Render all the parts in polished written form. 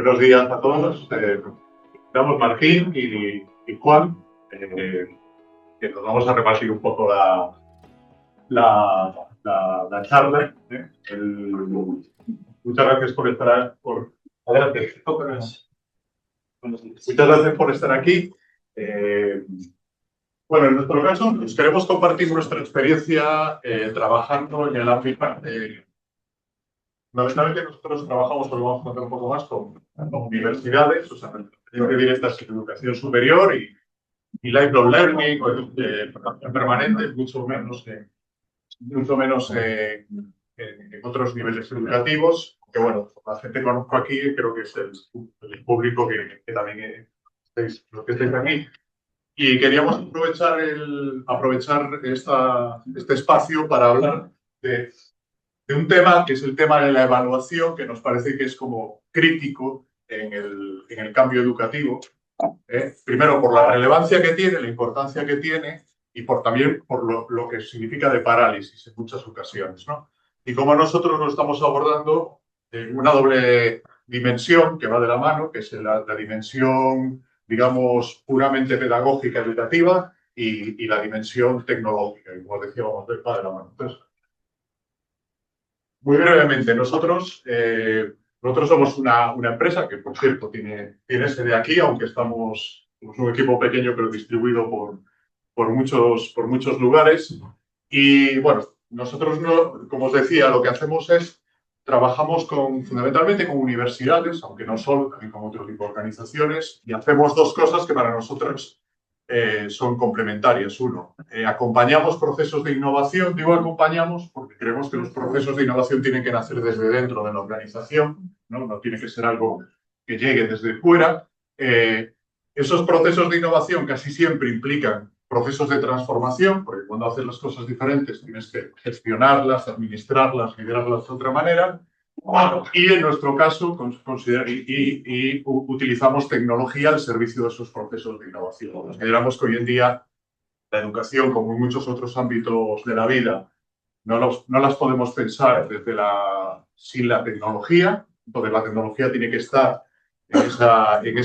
Buenos días a todos. Estamos Martín y Juan, que nos vamos a repartir un poco la charla. Muchas gracias por estar adelante. Muchas gracias por estar aquí. Bueno, en nuestro caso, nos queremos compartir nuestra experiencia trabajando en el ámbito. Fundamentalmente nosotros trabajamos, pero vamos a contar un poco más con universidades, o sea, directas en educación superior y lifelong learning, formación permanente, mucho menos en otros niveles educativos, que bueno, la gente que conozco aquí creo que es el público que también los que estáis aquí. Y queríamos aprovechar este espacio para hablar de un tema que es el tema de la evaluación, que nos parece que es como crítico en el cambio educativo. Primero, por la relevancia que tiene, la importancia que tiene, y también por lo que significa de parálisis en muchas ocasiones, ¿no? Y como nosotros lo estamos abordando en una doble dimensión que va de la mano, que es la dimensión, digamos, puramente pedagógica educativa y la dimensión tecnológica, y como decíamos, va de la mano. Entonces, muy brevemente, nosotros somos una empresa que, por cierto, tiene sede aquí, aunque somos un equipo pequeño pero distribuido por muchos lugares. Y bueno, nosotros, como os decía, lo que hacemos es trabajamos fundamentalmente con universidades, aunque no solo, también con otro tipo de organizaciones, y hacemos dos cosas que para nosotros son complementarias. Uno, acompañamos procesos de innovación. Digo acompañamos porque creemos que los procesos de innovación tienen que nacer desde dentro de la organización, no tiene que ser algo que llegue desde fuera. Esos procesos de innovación casi siempre implican procesos de transformación, porque cuando haces las cosas diferentes tienes que gestionarlas, administrarlas, liderarlas de otra manera. Y en nuestro caso, utilizamos tecnología al servicio de esos procesos de innovación. Consideramos que hoy en día la educación, como en muchos otros ámbitos de la vida, no las podemos pensar sin la tecnología. Entonces, la tecnología tiene que estar en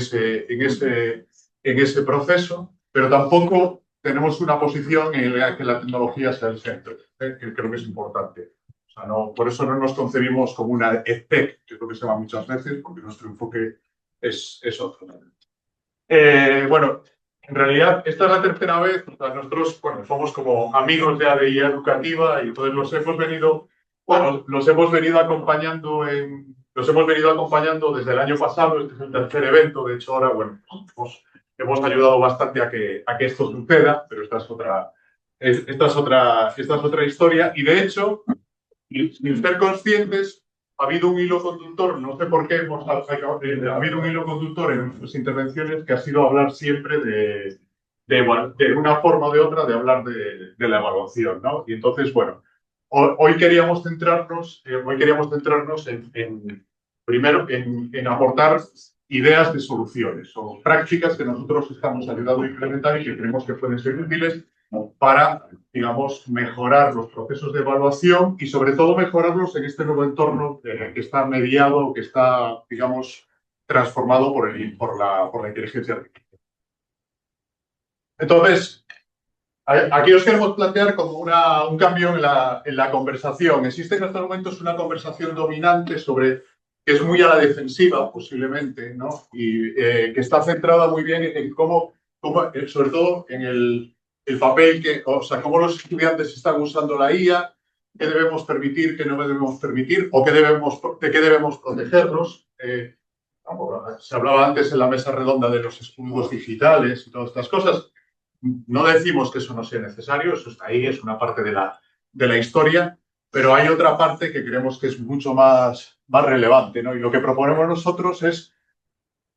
ese proceso, pero tampoco tenemos una posición en la que la tecnología sea el centro, que creo que es importante. O sea, por eso no nos concebimos como una EdTech, que es lo que se llama muchas veces, porque nuestro enfoque es otro. Bueno, en realidad, esta es la tercera vez. O sea, nosotros, bueno, somos como amigos de ADI Educativa y entonces los hemos venido acompañando desde el año pasado. Este es el tercer evento. De hecho, ahora, bueno, hemos ayudado bastante a que esto suceda, pero esta es otra historia. Y de hecho, sin ser conscientes, ha habido un hilo conductor, no sé por qué, ha habido un hilo conductor en nuestras intervenciones que ha sido hablar siempre de una forma o de otra de hablar de la evaluación, ¿no? Y entonces, bueno, hoy queríamos centrarnos primero en aportar ideas de soluciones o prácticas que nosotros estamos ayudando a implementar y que creemos que pueden ser útiles para, digamos, mejorar los procesos de evaluación y, sobre todo, mejorarlos en este nuevo entorno que está mediado, que está, digamos, transformado por la inteligencia artificial. Entonces, aquí os queremos plantear como un cambio en la conversación. Existe en estos momentos una conversación dominante que es muy a la defensiva, posiblemente, ¿no? Y que está centrada muy bien en cómo sobre todo en el papel cómo los estudiantes están usando la IA, qué debemos permitir, qué no debemos permitir, o de qué debemos protegerlos. Se hablaba antes en la mesa redonda de los escudos digitales y todas estas cosas. No decimos que eso no sea necesario, eso está ahí, es una parte de la historia, pero hay otra parte que creemos que es mucho más relevante, ¿no? Y lo que proponemos nosotros es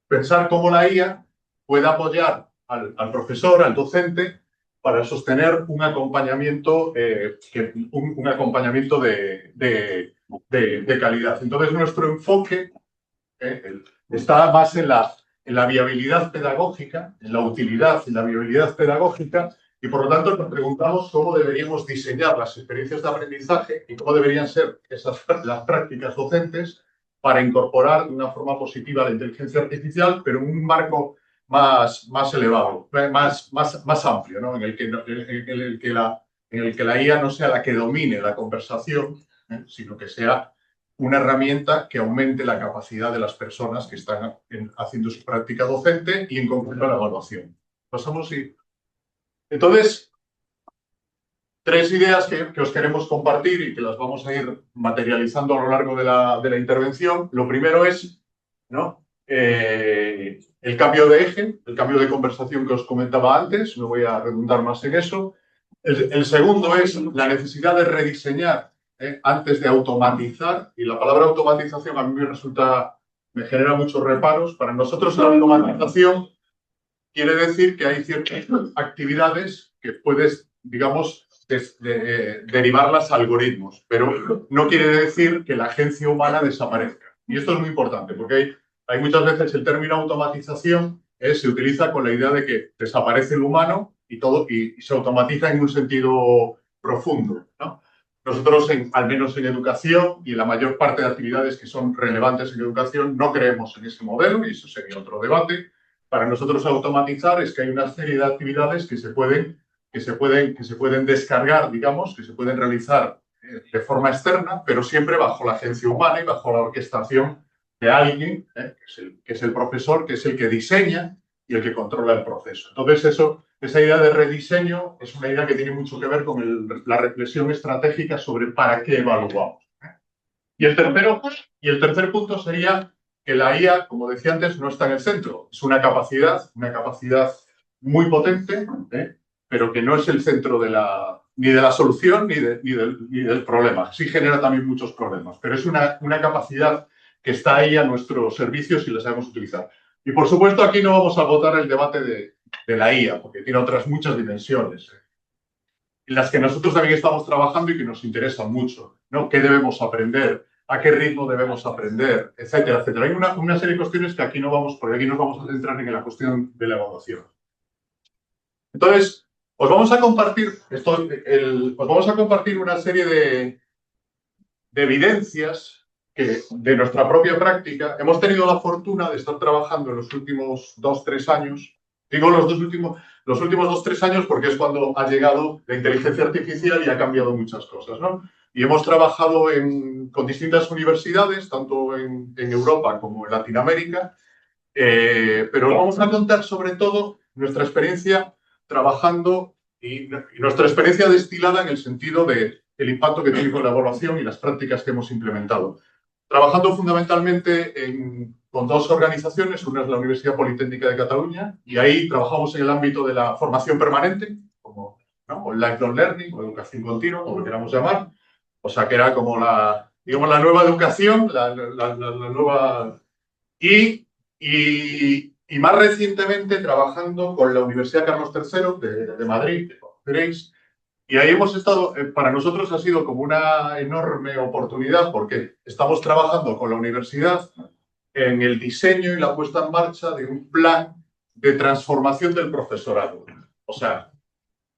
pensar cómo la IA puede apoyar al profesor, al docente, para sostener un acompañamiento, de calidad. Entonces, nuestro enfoque está más en la viabilidad pedagógica, en la utilidad y la viabilidad pedagógica, y por lo tanto nos preguntamos cómo deberíamos diseñar las experiencias de aprendizaje y cómo deberían ser las prácticas docentes para incorporar de una forma positiva la inteligencia artificial, pero en un marco más elevado, más amplio, ¿no? En el que la IA no sea la que domine la conversación, sino que sea una herramienta que aumente la capacidad de las personas que están haciendo su práctica docente y en concreto la evaluación. Pasamos y... Entonces, tres ideas que os queremos compartir y que las vamos a ir materializando a lo largo de la intervención. Lo primero es, ¿no? El cambio de eje, el cambio de conversación que os comentaba antes, no voy a redundar más en eso. El segundo es la necesidad de rediseñar antes de automatizar, y la palabra automatización a mí me genera muchos reparos. Para nosotros la automatización quiere decir que hay ciertas actividades que puedes, digamos, derivarlas a algoritmos, pero no quiere decir que la agencia humana desaparezca. Y esto es muy importante, porque hay muchas veces el término automatización se utiliza con la idea de que desaparece el humano y todo y se automatiza en un sentido profundo, ¿no? Nosotros, al menos en educación y en la mayor parte de actividades que son relevantes en educación, no creemos en ese modelo, y eso sería otro debate. Para nosotros automatizar es que hay una serie de actividades que se pueden descargar, digamos, que se pueden realizar de forma externa, pero siempre bajo la agencia humana y bajo la orquestación de alguien, que es el profesor, que es el que diseña y el que controla el proceso. Entonces, esa idea de rediseño es una idea que tiene mucho que ver con la reflexión estratégica sobre para qué evaluamos. Y el tercer punto sería que la IA, como decía antes, no está en el centro. Es una capacidad muy potente, pero que no es el centro ni de la solución ni del problema. Sí genera también muchos problemas, pero es una capacidad que está ahí a nuestro servicio si la sabemos utilizar. Y por supuesto aquí no vamos a agotar el debate de la IA, porque tiene otras muchas dimensiones, en las que nosotros también estamos trabajando y que nos interesan mucho, ¿no? ¿Qué debemos aprender? ¿A qué ritmo debemos aprender? Etcétera, etcétera. Hay una serie de cuestiones que aquí no vamos, porque aquí nos vamos a centrar en la cuestión de la evaluación. Entonces, os vamos a compartir una serie de evidencias que de nuestra propia práctica hemos tenido la fortuna de estar trabajando en los últimos 2-3 años. Digo los últimos 2-3 años porque es cuando ha llegado la inteligencia artificial y ha cambiado muchas cosas, ¿no? Y hemos trabajado con distintas universidades, tanto en Europa como en Latinoamérica, pero vamos a contar sobre todo nuestra experiencia trabajando y nuestra experiencia destilada en el sentido del impacto que tiene con la evaluación y las prácticas que hemos implementado. Trabajando fundamentalmente con dos organizaciones, una es la Universidad Politécnica de Cataluña, y ahí trabajamos en el ámbito de la formación permanente, como, ¿no?, o lifelong learning, o educación continua, como lo queramos llamar. O sea, que era como la nueva educación, la nueva... Y más recientemente trabajando con la Universidad Carlos III de Madrid, que conoceréis. Y ahí hemos estado, para nosotros ha sido como una enorme oportunidad porque estamos trabajando con la universidad en el diseño y la puesta en marcha de un plan de transformación del profesorado. O sea,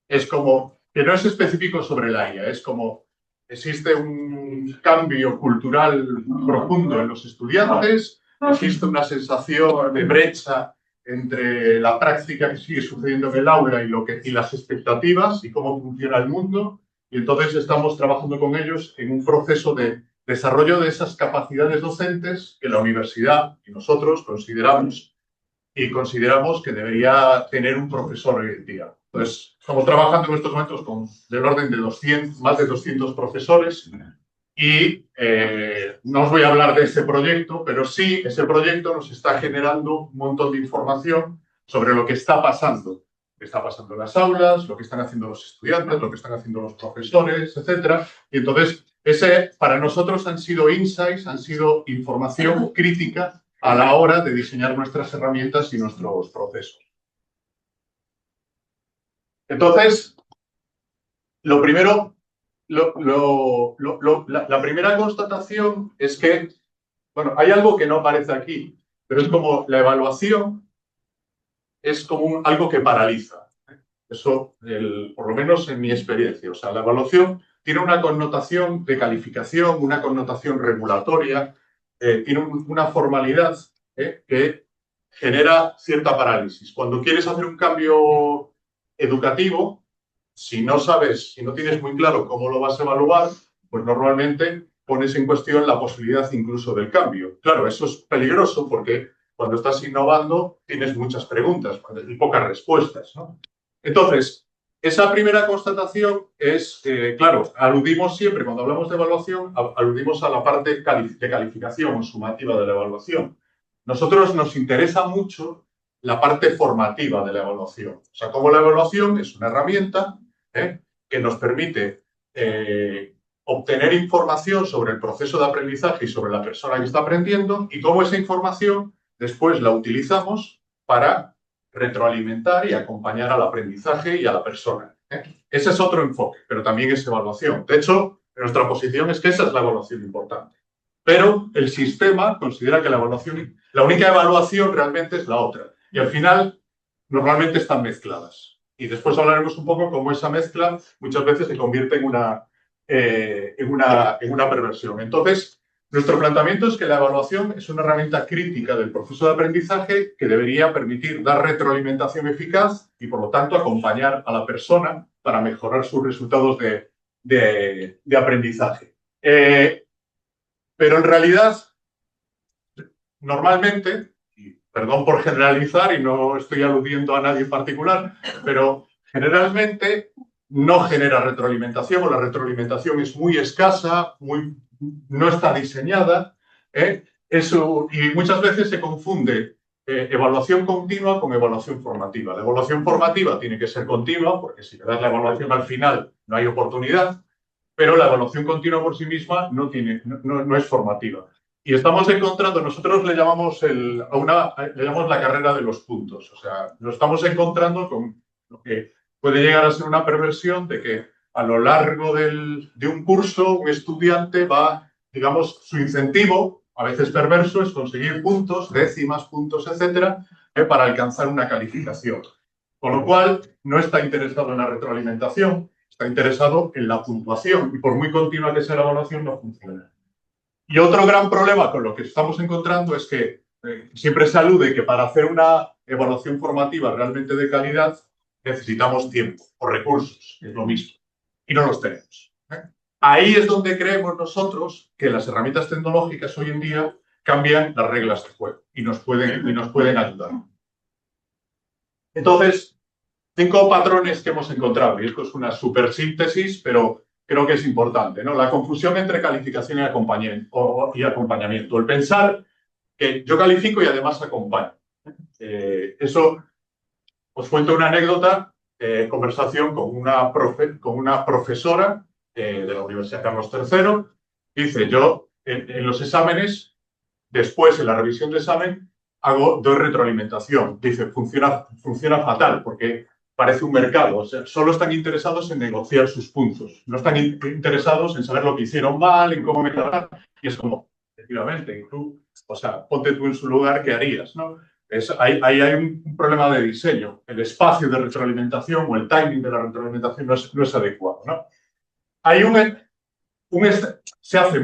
es como, que no es específico sobre la IA, es como existe un cambio cultural profundo en los estudiantes, existe una sensación de brecha entre la práctica que sigue sucediendo en el aula y las expectativas y cómo funciona el mundo. Y entonces estamos trabajando con ellos en un proceso de desarrollo de esas capacidades docentes que la universidad y nosotros consideramos que debería tener un profesor hoy en día. Entonces, estamos trabajando en estos momentos con del orden de más de 200 profesores y no os voy a hablar de ese proyecto, pero sí, ese proyecto nos está generando un montón de información sobre lo que está pasando. Lo que está pasando en las aulas, lo que están haciendo los estudiantes, lo que están haciendo los profesores, etc. Y entonces, para nosotros han sido insights, han sido información crítica a la hora de diseñar nuestras herramientas y nuestros procesos. Entonces, lo primero, la primera constatación es que, bueno, hay algo que no aparece aquí, pero es como la evaluación es como algo que paraliza. Eso, por lo menos en mi experiencia. O sea, la evaluación tiene una connotación de calificación, una connotación regulatoria, tiene una formalidad que genera cierta parálisis. Cuando quieres hacer un cambio educativo, si no sabes, si no tienes muy claro cómo lo vas a evaluar, pues normalmente pones en cuestión la posibilidad incluso del cambio. Claro, eso es peligroso porque cuando estás innovando tienes muchas preguntas y pocas respuestas, ¿no? Entonces, esa primera constatación es, claro, aludimos siempre, cuando hablamos de evaluación, aludimos a la parte de calificación o sumativa de la evaluación. Nosotros nos interesa mucho la parte formativa de la evaluación. O sea, cómo la evaluación es una herramienta que nos permite obtener información sobre el proceso de aprendizaje y sobre la persona que está aprendiendo y cómo esa información después la utilizamos para retroalimentar y acompañar al aprendizaje y a la persona. Ese es otro enfoque, pero también es evaluación. De hecho, nuestra posición es que esa es la evaluación importante. Pero el sistema considera que la única evaluación realmente es la otra. Y al final, normalmente están mezcladas. Y después hablaremos un poco cómo esa mezcla muchas veces se convierte en una perversión. Entonces, nuestro planteamiento es que la evaluación es una herramienta crítica del proceso de aprendizaje que debería permitir dar retroalimentación eficaz y, por lo tanto, acompañar a la persona para mejorar sus resultados de aprendizaje. Pero en realidad, normalmente, y perdón por generalizar y no estoy aludiendo a nadie en particular, pero generalmente no genera retroalimentación o la retroalimentación es muy escasa, no está diseñada. Y muchas veces se confunde evaluación continua con evaluación formativa. La evaluación formativa tiene que ser continua, porque si le das la evaluación al final no hay oportunidad, pero la evaluación continua por sí misma no es formativa. Y estamos encontrando, nosotros le llamamos la carrera de los puntos. O sea, lo estamos encontrando con lo que puede llegar a ser una perversión de que a lo largo de un curso un estudiante va, digamos, su incentivo, a veces perverso, es conseguir puntos, décimas, puntos, etcétera, para alcanzar una calificación. Con lo cual, no está interesado en la retroalimentación, está interesado en la puntuación. Y por muy continua que sea la evaluación, no funciona. Y otro gran problema con lo que estamos encontrando es que siempre se alude que para hacer una evaluación formativa realmente de calidad necesitamos tiempo o recursos, que es lo mismo, y no los tenemos. Ahí es donde creemos nosotros que las herramientas tecnológicas hoy en día cambian las reglas de juego y nos pueden ayudar. Entonces, 5 patrones que hemos encontrado, y esto es una super síntesis, pero creo que es importante, ¿no? La confusión entre calificación y acompañamiento. El pensar que yo califico y además acompaño. Eso, os cuento una anécdota, conversación con una profesora de la Universidad Carlos III. Dice, yo en los exámenes, después en la revisión de examen, doy retroalimentación. Dice, funciona fatal, porque parece un mercado. O sea, solo están interesados en negociar sus puntos. No están interesados en saber lo que hicieron mal, en cómo mejorar. Y es como, efectivamente, tú, o sea, ponte tú en su lugar, ¿qué harías? ¿No? Ahí hay un problema de diseño. El espacio de retroalimentación o el timing de la retroalimentación no es adecuado, ¿no? Hay se hace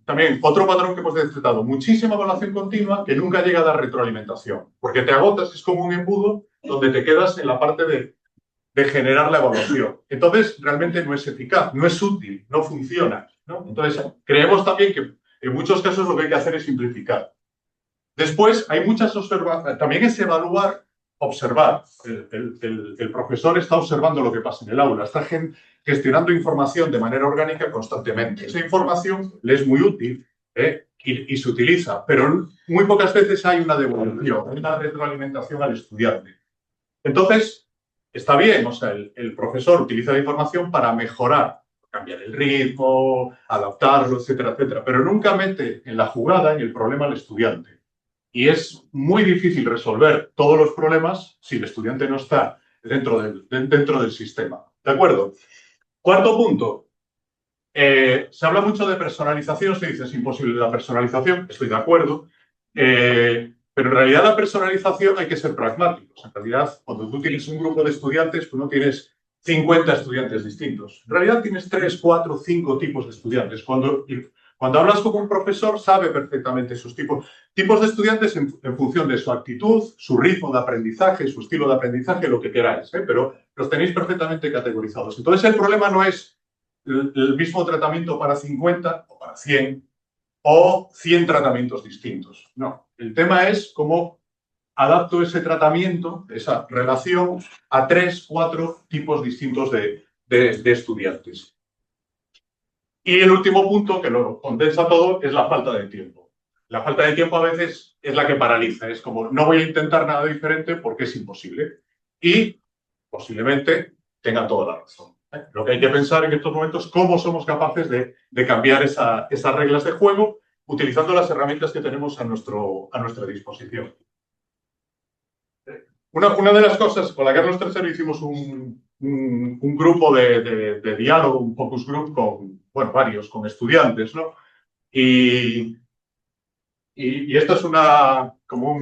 también otro patrón que hemos detectado, muchísima evaluación continua que nunca llega a dar retroalimentación, porque te agotas, es como un embudo donde te quedas en la parte de generar la evaluación. Entonces, realmente no es eficaz, no es útil, no funciona, ¿no? Entonces, creemos también que en muchos casos lo que hay que hacer es simplificar. Después, hay muchas observaciones, también es observar. El profesor está observando lo que pasa en el aula, está gestionando información de manera orgánica constantemente. Esa información le es muy útil y se utiliza, pero muy pocas veces hay una devolución, una retroalimentación al estudiante. Entonces, está bien, o sea, el profesor utiliza la información para mejorar, cambiar el ritmo, adaptarlo, etcétera, etcétera, pero nunca mete en la jugada, en el problema al estudiante. Y es muy difícil resolver todos los problemas si el estudiante no está dentro del sistema. ¿De acuerdo? Cuarto punto. Se habla mucho de personalización, se dice es imposible la personalización, estoy de acuerdo, pero en realidad la personalización hay que ser pragmáticos. En realidad, cuando tú tienes un grupo de estudiantes, tú no tienes 50 estudiantes distintos. En realidad tienes 3, 4, 5 tipos de estudiantes. Cuando Cuando hablas con un profesor, sabe perfectamente sus tipos de estudiantes en función de su actitud, su ritmo de aprendizaje, su estilo de aprendizaje, lo que queráis, ¿eh? Pero los tenéis perfectamente categorizados. Entonces, el problema no es el mismo tratamiento para 50 o para 100 o 100 tratamientos distintos. No, el tema es cómo adapto ese tratamiento, esa relación, a 3, 4 tipos distintos de estudiantes. Y el último punto, que lo condensa todo, es la falta de tiempo. La falta de tiempo a veces es la que paraliza. Es como, no voy a intentar nada diferente porque es imposible. Y posiblemente tenga toda la razón. Lo que hay que pensar en estos momentos es cómo somos capaces de cambiar esas reglas de juego utilizando las herramientas que tenemos a nuestra disposición. Una de las cosas, con la Carlos III hicimos un grupo de diálogo, un focus group con, bueno, varios, con estudiantes, ¿no? Y esto es como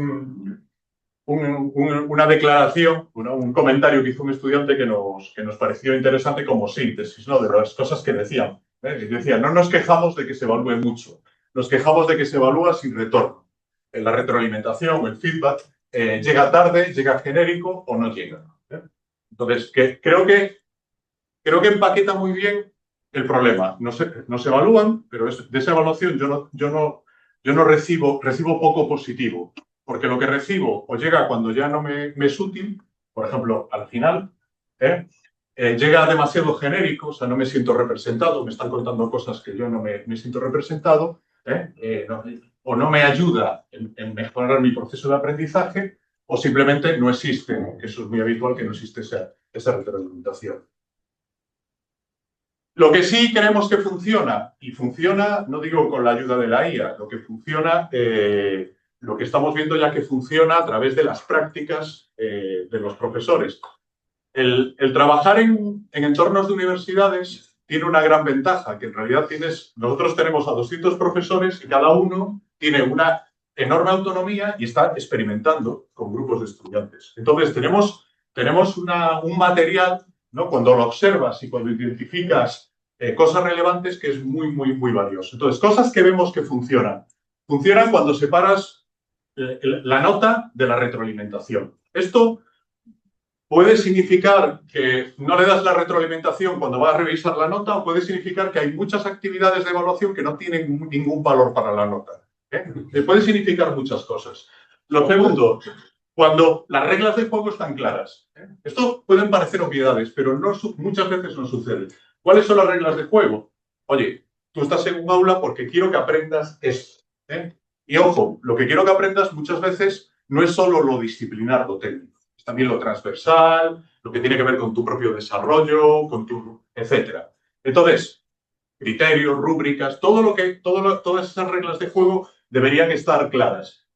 una declaración, un comentario que hizo un estudiante que nos pareció interesante como síntesis, ¿no? De las cosas que decían. Decía, no nos quejamos de que se evalúe mucho, nos quejamos de que se evalúa sin retorno. En la retroalimentación, el feedback, llega tarde, llega genérico o no llega. Entonces, creo que empaqueta muy bien el problema. No se evalúan, pero de esa evaluación yo no recibo poco positivo, porque lo que recibo o llega cuando ya no me es útil, por ejemplo, al final, llega demasiado genérico, o sea, no me siento representado, me están contando cosas que yo no me siento representado, o no me ayuda en mejorar mi proceso de aprendizaje, o simplemente no existe, que eso es muy habitual, que no existe esa retroalimentación. Lo que sí creemos que funciona, y funciona, no digo con la ayuda de la IA, lo que funciona, lo que estamos viendo ya que funciona a través de las prácticas de los profesores. El trabajar en entornos de universidades tiene una gran ventaja, que en realidad nosotros tenemos a 200 profesores y cada uno tiene una enorme autonomía y está experimentando con grupos de estudiantes. Entonces, tenemos un material, ¿no? Cuando lo observas y cuando identificas cosas relevantes, que es muy, muy, muy valioso. Entonces, cosas que vemos que funcionan. Funcionan cuando separas la nota de la retroalimentación. Esto puede significar que no le das la retroalimentación cuando vas a revisar la nota, o puede significar que hay muchas actividades de evaluación que no tienen ningún valor para la nota. Puede significar muchas cosas. Lo segundo, cuando las reglas de juego están claras. Esto pueden parecer obviedades, pero muchas veces no sucede. ¿Cuáles son las reglas de juego? Oye, tú estás en un aula porque quiero que aprendas esto. Y ojo, lo que quiero que aprendas muchas veces no es solo lo disciplinar, lo técnico. Es también lo transversal, lo que tiene que ver con tu propio desarrollo, etcétera. Entonces, criterios, rúbricas, todas esas reglas de juego deberían estar claras.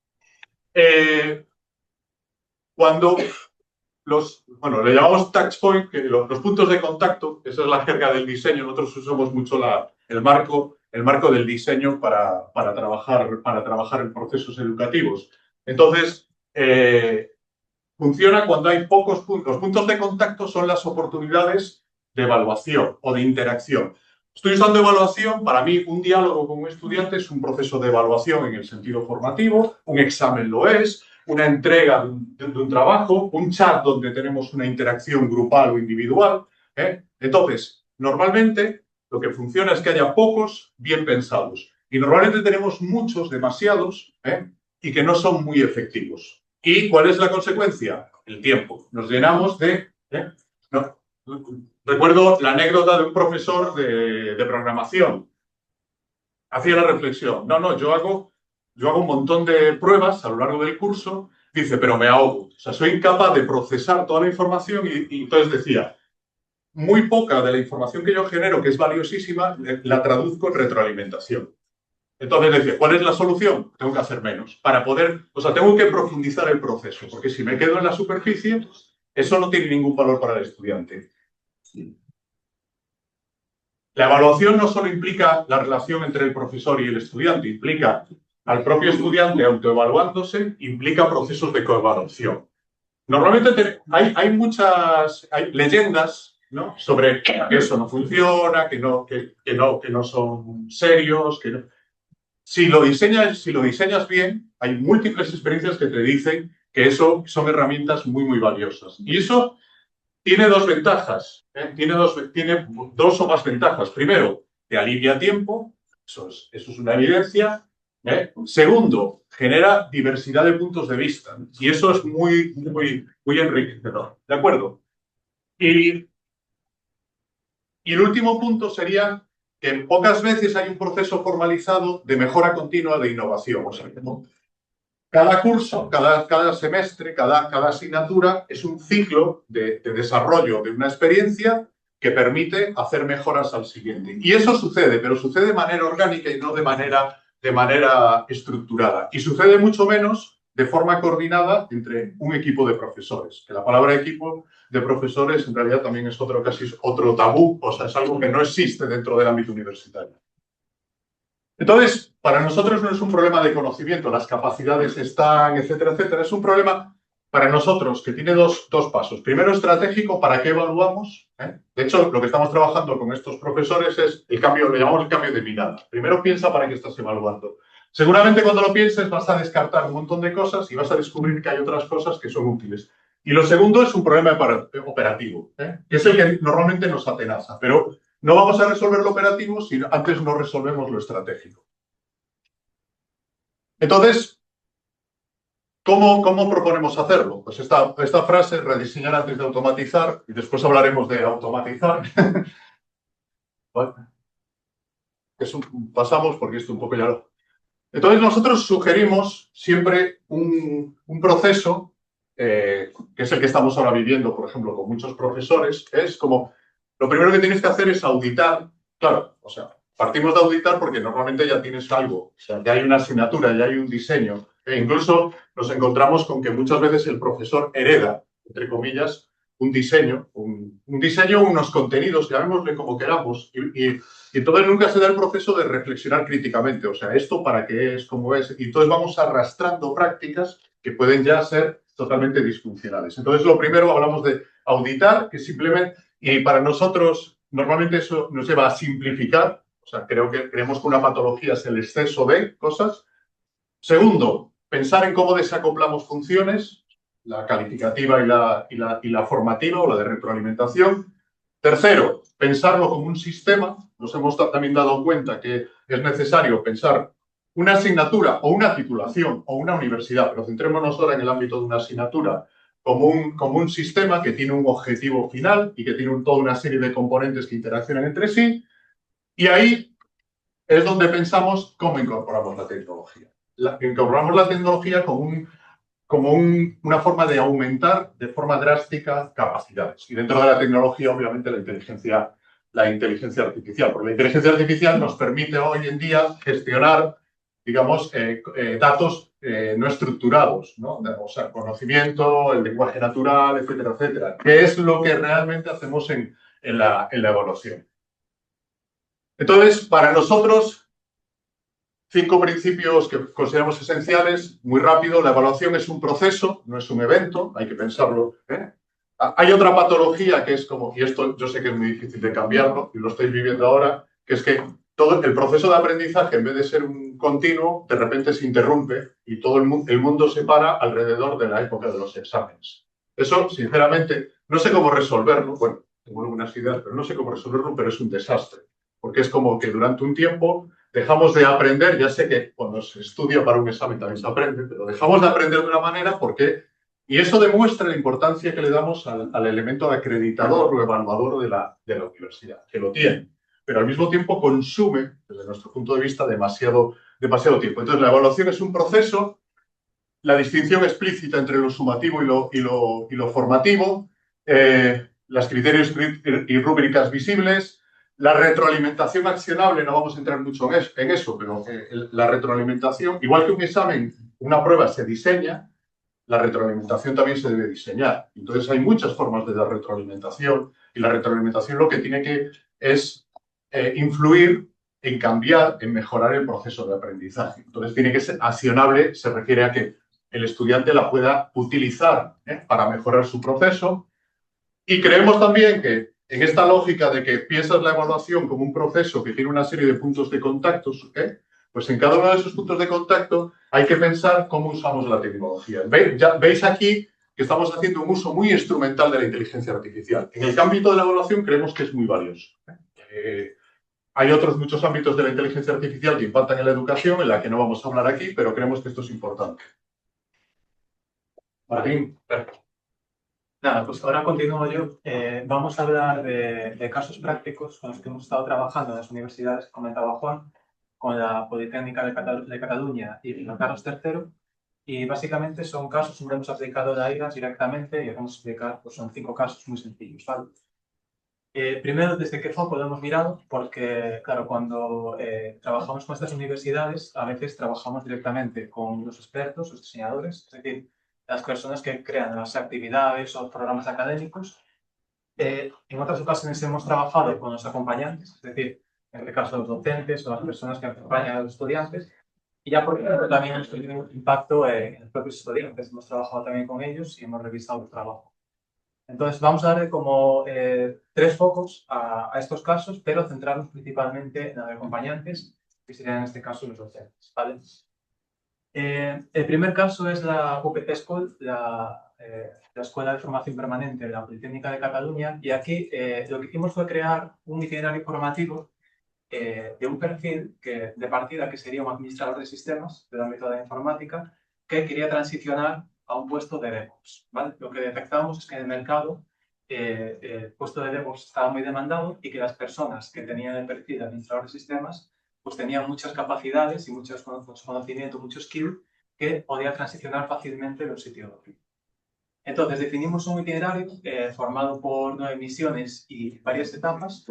Cuando le llamamos touch point, que los puntos de contacto, esa es la jerga del diseño, nosotros usamos mucho el marco del diseño para trabajar en procesos educativos. Entonces, funciona cuando hay pocos puntos. Los puntos de contacto son las oportunidades de evaluación o de interacción. Estoy usando evaluación, para mí un diálogo con un estudiante es un proceso de evaluación en el sentido formativo, un examen lo es, una entrega de un trabajo, un chat donde tenemos una interacción grupal o individual. Entonces, normalmente lo que funciona es que haya pocos bien pensados. Y normalmente tenemos muchos, demasiados, y que no son muy efectivos. ¿Y cuál es la consecuencia? El tiempo. Nos llenamos de... No. Recuerdo la anécdota de un profesor de programación. Hacía la reflexión. Yo hago un montón de pruebas a lo largo del curso. Dice, pero me ahogo. O sea, soy incapaz de procesar toda la información y entonces decía, muy poca de la información que yo genero, que es valiosísima, la traduzco en retroalimentación. Entonces decía, ¿cuál es la solución? Tengo que hacer menos. Tengo que profundizar el proceso, porque si me quedo en la superficie, eso no tiene ningún valor para el estudiante. La evaluación no solo implica la relación entre el profesor y el estudiante, implica al propio estudiante autoevaluándose, implica procesos de coevaluación. Normalmente hay leyendas ¿no? Sobre que eso no funciona, que no son serios, que no. Si lo diseñas bien, hay múltiples experiencias que te dicen que eso son herramientas muy, muy valiosas. Y eso tiene dos ventajas, ¿eh? Tiene dos o más ventajas. Primero, te alivia tiempo, eso es una evidencia. ¿Eh? Segundo, genera diversidad de puntos de vista. Y eso es muy, muy, muy enriquecedor. ¿De acuerdo? Y el último punto sería que pocas veces hay un proceso formalizado de mejora continua de innovación. O sea, cada curso, cada semestre, cada asignatura es un ciclo de desarrollo de una experiencia que permite hacer mejoras al siguiente. Y eso sucede, pero sucede de manera orgánica y no de manera estructurada. Y sucede mucho menos de forma coordinada entre un equipo de profesores. Que la palabra equipo de profesores en realidad también es casi otro tabú, o sea, es algo que no existe dentro del ámbito universitario. Entonces, para nosotros no es un problema de conocimiento, las capacidades están, etcétera, etcétera. Es un problema para nosotros que tiene dos pasos. Primero, estratégico, ¿para qué evaluamos? De hecho, lo que estamos trabajando con estos profesores es el cambio, le llamamos el cambio de mirada. Primero piensa para qué estás evaluando. Seguramente cuando lo pienses vas a descartar un montón de cosas y vas a descubrir que hay otras cosas que son útiles. Y lo segundo es un problema operativo, que es el que normalmente nos atenaza. Pero no vamos a resolver lo operativo si antes no resolvemos lo estratégico. Entonces, ¿cómo proponemos hacerlo? Pues esta frase, rediseñar antes de automatizar, y después hablaremos de automatizar. Pasamos porque esto un poco ya lo... Entonces, nosotros sugerimos siempre un proceso, que es el que estamos ahora viviendo, por ejemplo, con muchos profesores, que es como, lo primero que tienes que hacer es auditar. Claro, o sea, partimos de auditar porque normalmente ya tienes algo, o sea, ya hay una asignatura, ya hay un diseño. E incluso nos encontramos con que muchas veces el profesor hereda, entre comillas, un diseño, unos contenidos, llamémosle como queramos, y entonces nunca se da el proceso de reflexionar críticamente, o sea, ¿esto para qué es? ¿Cómo es? Y entonces vamos arrastrando prácticas que pueden ya ser totalmente disfuncionales. Entonces, lo primero hablamos de auditar, que simplemente, y para nosotros, normalmente eso nos lleva a simplificar, o sea, creemos que una patología es el exceso de cosas. Segundo, pensar en cómo desacoplamos funciones, la calificativa y la formativa o la de retroalimentación. Tercero, pensarlo como un sistema. Nos hemos también dado cuenta que es necesario pensar una asignatura o una titulación o una universidad, pero centrémonos ahora en el ámbito de una asignatura, como un sistema que tiene un objetivo final y que tiene toda una serie de componentes que interaccionan entre sí. Y ahí es donde pensamos cómo incorporamos la tecnología. Incorporamos la tecnología como una forma de aumentar de forma drástica capacidades. Y dentro de la tecnología, obviamente, la inteligencia artificial. Porque la inteligencia artificial nos permite hoy en día gestionar, digamos, datos no estructurados, ¿no? O sea, conocimiento, el lenguaje natural, etcétera, etcétera. Que es lo que realmente hacemos en la evaluación. Entonces, para nosotros, 5 principios que consideramos esenciales. Muy rápido, la evaluación es un proceso, no es un evento, hay que pensarlo. Hay otra patología que es como, y esto yo sé que es muy difícil de cambiarlo, y lo estáis viviendo ahora, que es que todo el proceso de aprendizaje, en vez de ser un continuo, de repente se interrumpe y todo el mundo se para alrededor de la época de los exámenes. Eso, sinceramente, no sé cómo resolverlo. Bueno, tengo algunas ideas, pero no sé cómo resolverlo, pero es un desastre. Porque es como que durante un tiempo dejamos de aprender. Ya sé que cuando se estudia para un examen también se aprende, pero dejamos de aprender de una manera porque... Y eso demuestra la importancia que le damos al elemento acreditador o evaluador de la universidad, que lo tiene, pero al mismo tiempo consume, desde nuestro punto de vista, demasiado tiempo. Entonces, la evaluación es un proceso, la distinción explícita entre lo sumativo y lo formativo, los criterios y rúbricas visibles, la retroalimentación accionable. No vamos a entrar mucho en eso, pero la retroalimentación, igual que un examen, una prueba se diseña, la retroalimentación también se debe diseñar. Entonces hay muchas formas de dar retroalimentación y la retroalimentación lo que tiene que es influir en cambiar, en mejorar el proceso de aprendizaje. Entonces tiene que ser accionable, se refiere a que el estudiante la pueda utilizar para mejorar su proceso. Y creemos también que En esta lógica de que piensas la evaluación como un proceso que tiene una serie de puntos de contactos, pues en cada uno de esos puntos de contacto hay que pensar cómo usamos la tecnología. Veis aquí que estamos haciendo un uso muy instrumental de la inteligencia artificial. En el ámbito de la evaluación creemos que es muy valioso. Hay otros muchos ámbitos de la inteligencia artificial que impactan en la educación, en la que no vamos a hablar aquí, pero creemos que esto es importante. Martín, perfecto. Nada, pues ahora continúo yo. Vamos a hablar de casos prácticos con los que hemos estado trabajando en las universidades que comentaba Juan, con la Politécnica de Cataluña y con Carlos III. Y básicamente son casos donde hemos aplicado la IRAS directamente y os vamos a explicar, pues son 5 casos muy sencillos, ¿vale? Primero, desde qué foco lo hemos mirado, porque, claro, cuando trabajamos con estas universidades, a veces trabajamos directamente con los expertos, los diseñadores, es decir, las personas que crean las actividades o programas académicos. En otras ocasiones hemos trabajado con los acompañantes, es decir, en este caso los docentes o las personas que acompañan a los estudiantes. Y ya, por ejemplo, también hemos tenido un impacto en los propios estudiantes. Hemos trabajado también con ellos y hemos revisado el trabajo. Entonces, vamos a darle como 3 focos a estos casos, pero centrarnos principalmente en los acompañantes, que serían en este caso los docentes, ¿vale? El primer caso es la UPC School, la Escuela de Formación Permanente de la Politécnica de Cataluña, y aquí lo que hicimos fue crear un itinerario formativo de un perfil de partida que sería un administrador de sistemas del ámbito de la informática que quería transicionar a un puesto de DevOps, ¿vale? Lo que detectamos es que en el mercado el puesto de DevOps estaba muy demandado y que las personas que tenían el perfil de administrador de sistemas pues tenían muchas capacidades y muchos conocimientos, muchos skills que podía transicionar fácilmente de un sitio a otro. Entonces definimos un itinerario formado por 9 misiones y varias etapas.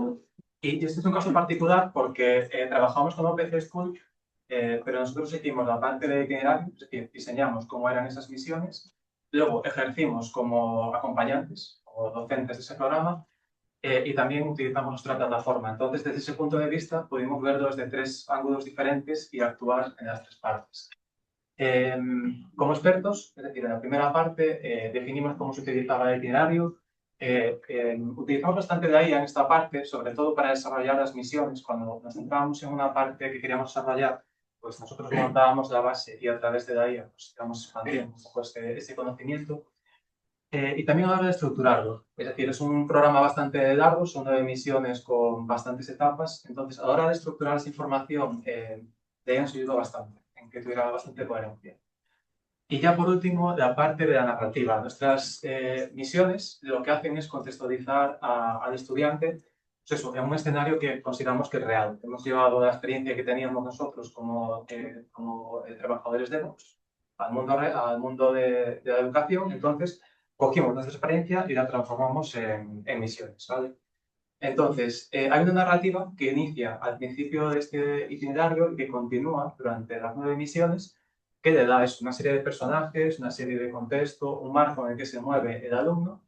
Y este es un caso particular porque trabajamos con OPC School, pero nosotros hicimos la parte de itinerario, es decir, diseñamos cómo eran esas misiones, luego ejercimos como acompañantes o docentes de ese programa y también utilizamos nuestra plataforma. Entonces, desde ese punto de vista, pudimos verlo desde 3 ángulos diferentes y actuar en las 3 partes. Como expertos, es decir, en la primera parte definimos cómo se utilizaba el itinerario. Utilizamos bastante de ahí en esta parte, sobre todo para desarrollar las misiones. Cuando nos centrábamos en una parte que queríamos desarrollar, pues nosotros montábamos la base y a través de ahí pues, íbamos expandiendo un poco este conocimiento. Y también a la hora de estructurarlo. Es decir, es un programa bastante largo, son 9 misiones con bastantes etapas. Entonces, a la hora de estructurar esa información, de ahí nos ayudó bastante, en que tuviera bastante coherencia. Y ya por último, la parte de la narrativa. Nuestras misiones lo que hacen es contextualizar al estudiante pues eso, en un escenario que consideramos que es real. Hemos llevado la experiencia que teníamos nosotros como trabajadores DevOps al mundo de la educación. Entonces, cogimos nuestra experiencia y la transformamos en misiones, ¿vale? Entonces, hay una narrativa que inicia al principio de este itinerario y que continúa durante las 9 misiones, que le da una serie de personajes, una serie de contexto, un marco en el que se mueve el alumno,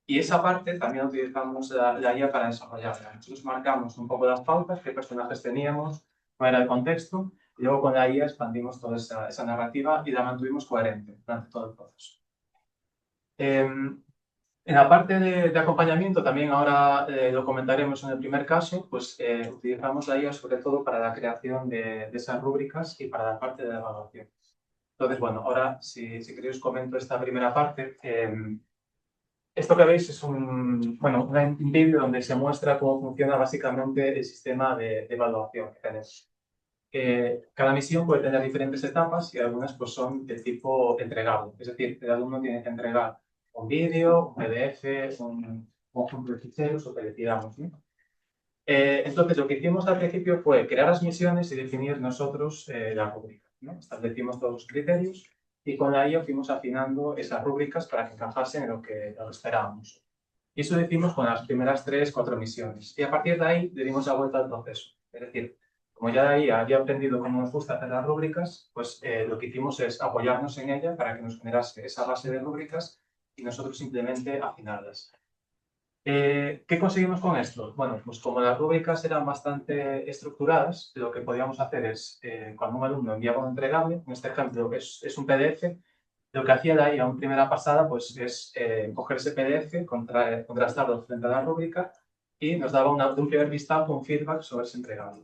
y esa parte también utilizamos la IA para desarrollarla. Nosotros marcamos un poco las pautas, qué personajes teníamos, cuál era el contexto, y luego con la IA expandimos toda esa narrativa y la mantuvimos coherente durante todo el proceso. En la parte de acompañamiento, también ahora lo comentaremos en el primer caso, pues utilizamos la IA sobre todo para la creación de esas rúbricas y para la parte de la evaluación. Entonces, bueno, ahora si queréis os comento esta primera parte. Esto que veis es un vídeo donde se muestra cómo funciona básicamente el sistema de evaluación que tenemos. Cada misión puede tener diferentes etapas y algunas pues, son de tipo entregable. Es decir, el alumno tiene que entregar un vídeo, un PDF, un conjunto de ficheros o que decidamos, ¿no? Entonces, lo que hicimos al principio fue crear las misiones y definir nosotros la rúbrica, ¿no? Establecimos todos los criterios y con la IA fuimos afinando esas rúbricas para que encajasen en lo que esperábamos. Y eso lo hicimos con las primeras 3 o 4 misiones. Y a partir de ahí le dimos la vuelta al proceso. Es decir, como ya de ahí había aprendido cómo nos gusta hacer las rúbricas, pues lo que hicimos es apoyarnos en ella para que nos generase esa base de rúbricas y nosotros simplemente afinarlas. ¿Qué conseguimos con esto? Bueno, pues como las rúbricas eran bastante estructuradas, lo que podíamos hacer es, cuando un alumno enviaba un entregable, en este ejemplo es un PDF, lo que hacía de ahí a una primera pasada pues, es coger ese PDF, contrastarlo frente a la rúbrica y nos daba de un primer vistazo un feedback sobre ese entregable.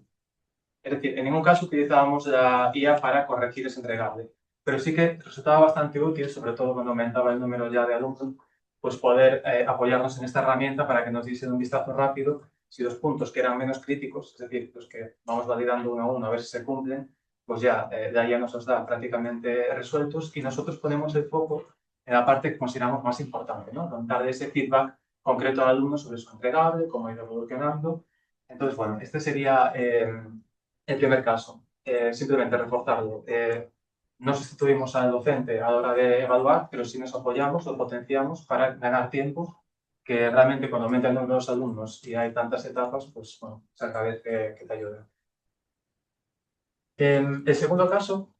Es decir, en ningún caso utilizábamos la IA para corregir ese entregable, pero sí que resultaba bastante útil, sobre todo cuando aumentaba el número ya de alumnos, pues poder apoyarnos en esta herramienta para que nos diese un vistazo rápido si los puntos que eran menos críticos, es decir, los que vamos validando uno a uno a ver si se cumplen, pues ya la IA nos los da prácticamente resueltos y nosotros ponemos el foco en la parte que consideramos más importante, ¿no? Darle ese feedback concreto al alumno sobre su entregable, cómo ha ido evolucionando. Entonces, bueno, este sería el primer caso. Simplemente reforzarlo. No sustituimos al docente a la hora de evaluar, pero sí nos apoyamos o potenciamos para ganar tiempo, que realmente cuando aumentan el número de los alumnos y hay tantas etapas, pues bueno, es a vez que te ayuda. El segundo caso...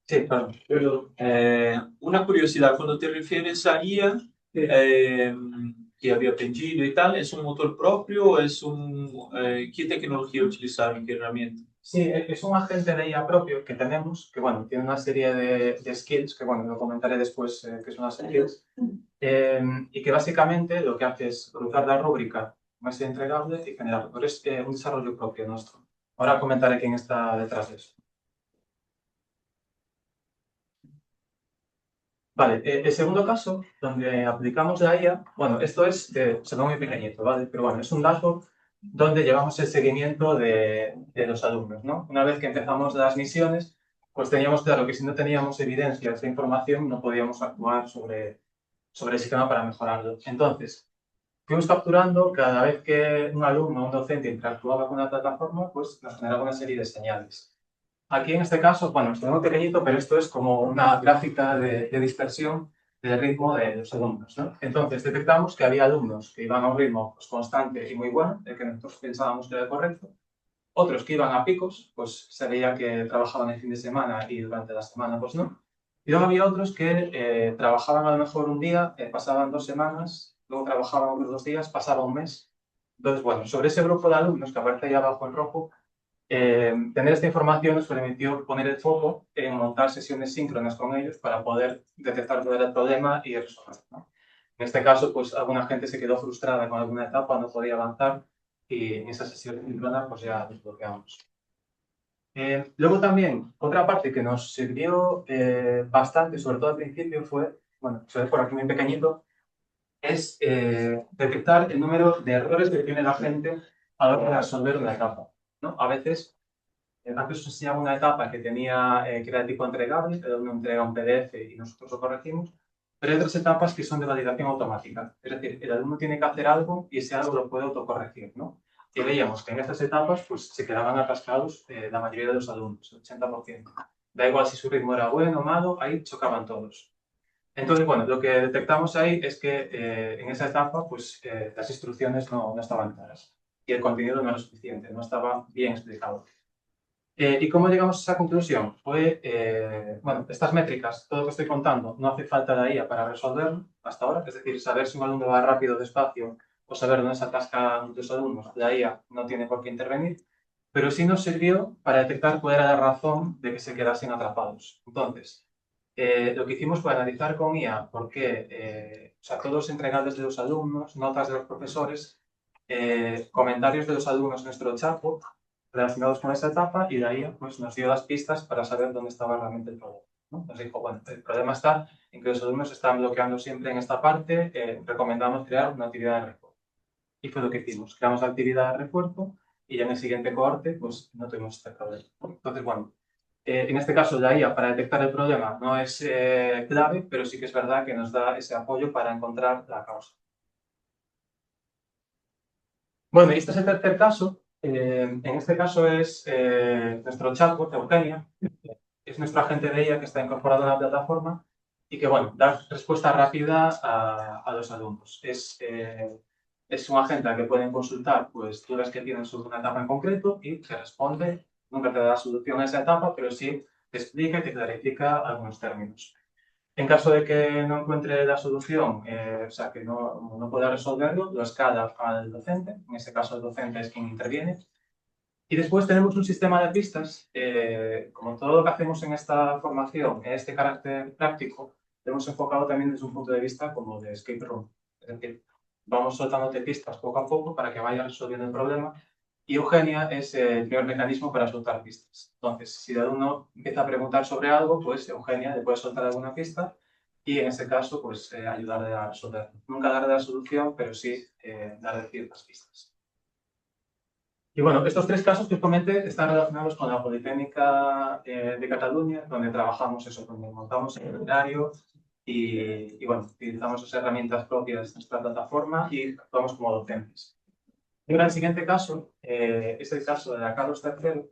Sí, perdón. Una curiosidad, cuando te refieres a IA, que había aprendido y tal, ¿es un motor propio o es qué tecnología utilizaron, qué herramienta? Sí, es un agente de IA propio que tenemos, que bueno, tiene una serie de skills, que bueno, lo comentaré después, que son las skills, y que básicamente lo que hace es cruzar la rúbrica con ese entregable y generar, pero es un desarrollo propio nuestro. Ahora comentaré quién está detrás de eso. Vale, el segundo caso, donde aplicamos la IA, bueno, esto es, se ve muy pequeñito, ¿vale? Pero bueno, es un dashboard donde llevamos el seguimiento de los alumnos, ¿no? Una vez que empezamos las misiones, pues teníamos claro que si no teníamos evidencia de esta información, no podíamos actuar sobre el sistema para mejorarlo. Entonces, fuimos capturando cada vez que un alumno o un docente interactuaba con la plataforma, pues nos generaba una serie de señales. Aquí en este caso, bueno, es muy pequeñito, pero esto es como una gráfica de dispersión del ritmo de los alumnos, ¿no? Entonces detectamos que había alumnos que iban a un ritmo pues, constante y muy bueno, el que nosotros pensábamos que era correcto. Otros que iban a picos, pues se veía que trabajaban el fin de semana y durante la semana pues no. Y luego había otros que trabajaban a lo mejor un día, pasaban 2 semanas, luego trabajaban otros 2 días, pasaba un mes. Entonces, bueno, sobre ese grupo de alumnos que aparece ahí abajo en rojo, tener esta información nos permitió poner el foco en montar sesiones síncronas con ellos para poder detectar cuál era el problema y resolverlo, ¿no? En este caso, pues alguna gente se quedó frustrada con alguna etapa, no podía avanzar y en esa sesión síncrona pues ya desbloqueamos. Luego también, otra parte que nos sirvió bastante, sobre todo al principio, fue, bueno, se ve por aquí muy pequeñito, es detectar el número de errores que tiene la gente a la hora de resolver una etapa, ¿no? A veces, antes se enseñaba una etapa que que era de tipo entregable, el alumno entrega un PDF y nosotros lo corregimos, pero hay otras etapas que son de validación automática. Es decir, el alumno tiene que hacer algo y ese algo lo puede autocorregir, ¿no? Y veíamos que en estas etapas pues, se quedaban atascados la mayoría de los alumnos, el 80%. Da igual si su ritmo era bueno o malo, ahí chocaban todos. Entonces, bueno, lo que detectamos ahí es que en esa etapa pues, las instrucciones no estaban claras y el contenido no era suficiente, no estaba bien explicado. ¿Y cómo llegamos a esa conclusión? Fue, bueno, estas métricas, todo lo que estoy contando, no hace falta la IA para resolverlo hasta ahora, es decir, saber si un alumno va rápido o despacio o saber dónde se atascan los alumnos, la IA no tiene por qué intervenir, pero sí nos sirvió para detectar cuál era la razón de que se quedasen atrapados. Entonces, lo que hicimos fue analizar con IA por qué, o sea, todos los entregables de los alumnos, notas de los profesores, comentarios de los alumnos en nuestro chatbot relacionados con esa etapa y de ahí pues, nos dio las pistas para saber dónde estaba realmente el problema, ¿no? Nos dijo, bueno, el problema está en que los alumnos están bloqueando siempre en esta parte, recomendamos crear una actividad de refuerzo. Y fue lo que hicimos, creamos la actividad de refuerzo y ya en el siguiente cohorte pues no tuvimos este problema. Entonces, bueno, en este caso la IA para detectar el problema no es clave, pero sí que es verdad que nos da ese apoyo para encontrar la causa. Bueno, y este es el tercer caso. En este caso es nuestro chatbot, Eugenia, es nuestro agente de IA que está incorporado a la plataforma y que, bueno, da respuesta rápida a los alumnos. Es un agente al que pueden consultar pues, dudas que tienen sobre una etapa en concreto y te responde, nunca te da la solución a esa etapa, pero sí te explica y te clarifica algunos términos. En caso de que no encuentre la solución, o sea, que no pueda resolverlo, lo escala al docente. En este caso, el docente es quien interviene. Y después tenemos un sistema de pistas. Como todo lo que hacemos en esta formación, en este carácter práctico, lo hemos enfocado también desde un punto de vista como de escape room. Es decir, vamos soltándote pistas poco a poco para que vayas resolviendo el problema. Y Eugenia es el primer mecanismo para soltar pistas. Entonces, si el alumno empieza a preguntar sobre algo, pues Eugenia le puede soltar alguna pista y en ese caso, pues ayudarle a resolver. Nunca darle la solución, pero sí darle ciertas pistas. Y bueno, estos tres casos que os comenté están relacionados con la Politécnica de Cataluña, donde trabajamos eso, donde montamos el itinerario y bueno, utilizamos esas herramientas propias de nuestra plataforma y actuamos como docentes. Y ahora el siguiente caso es el caso de la Carlos III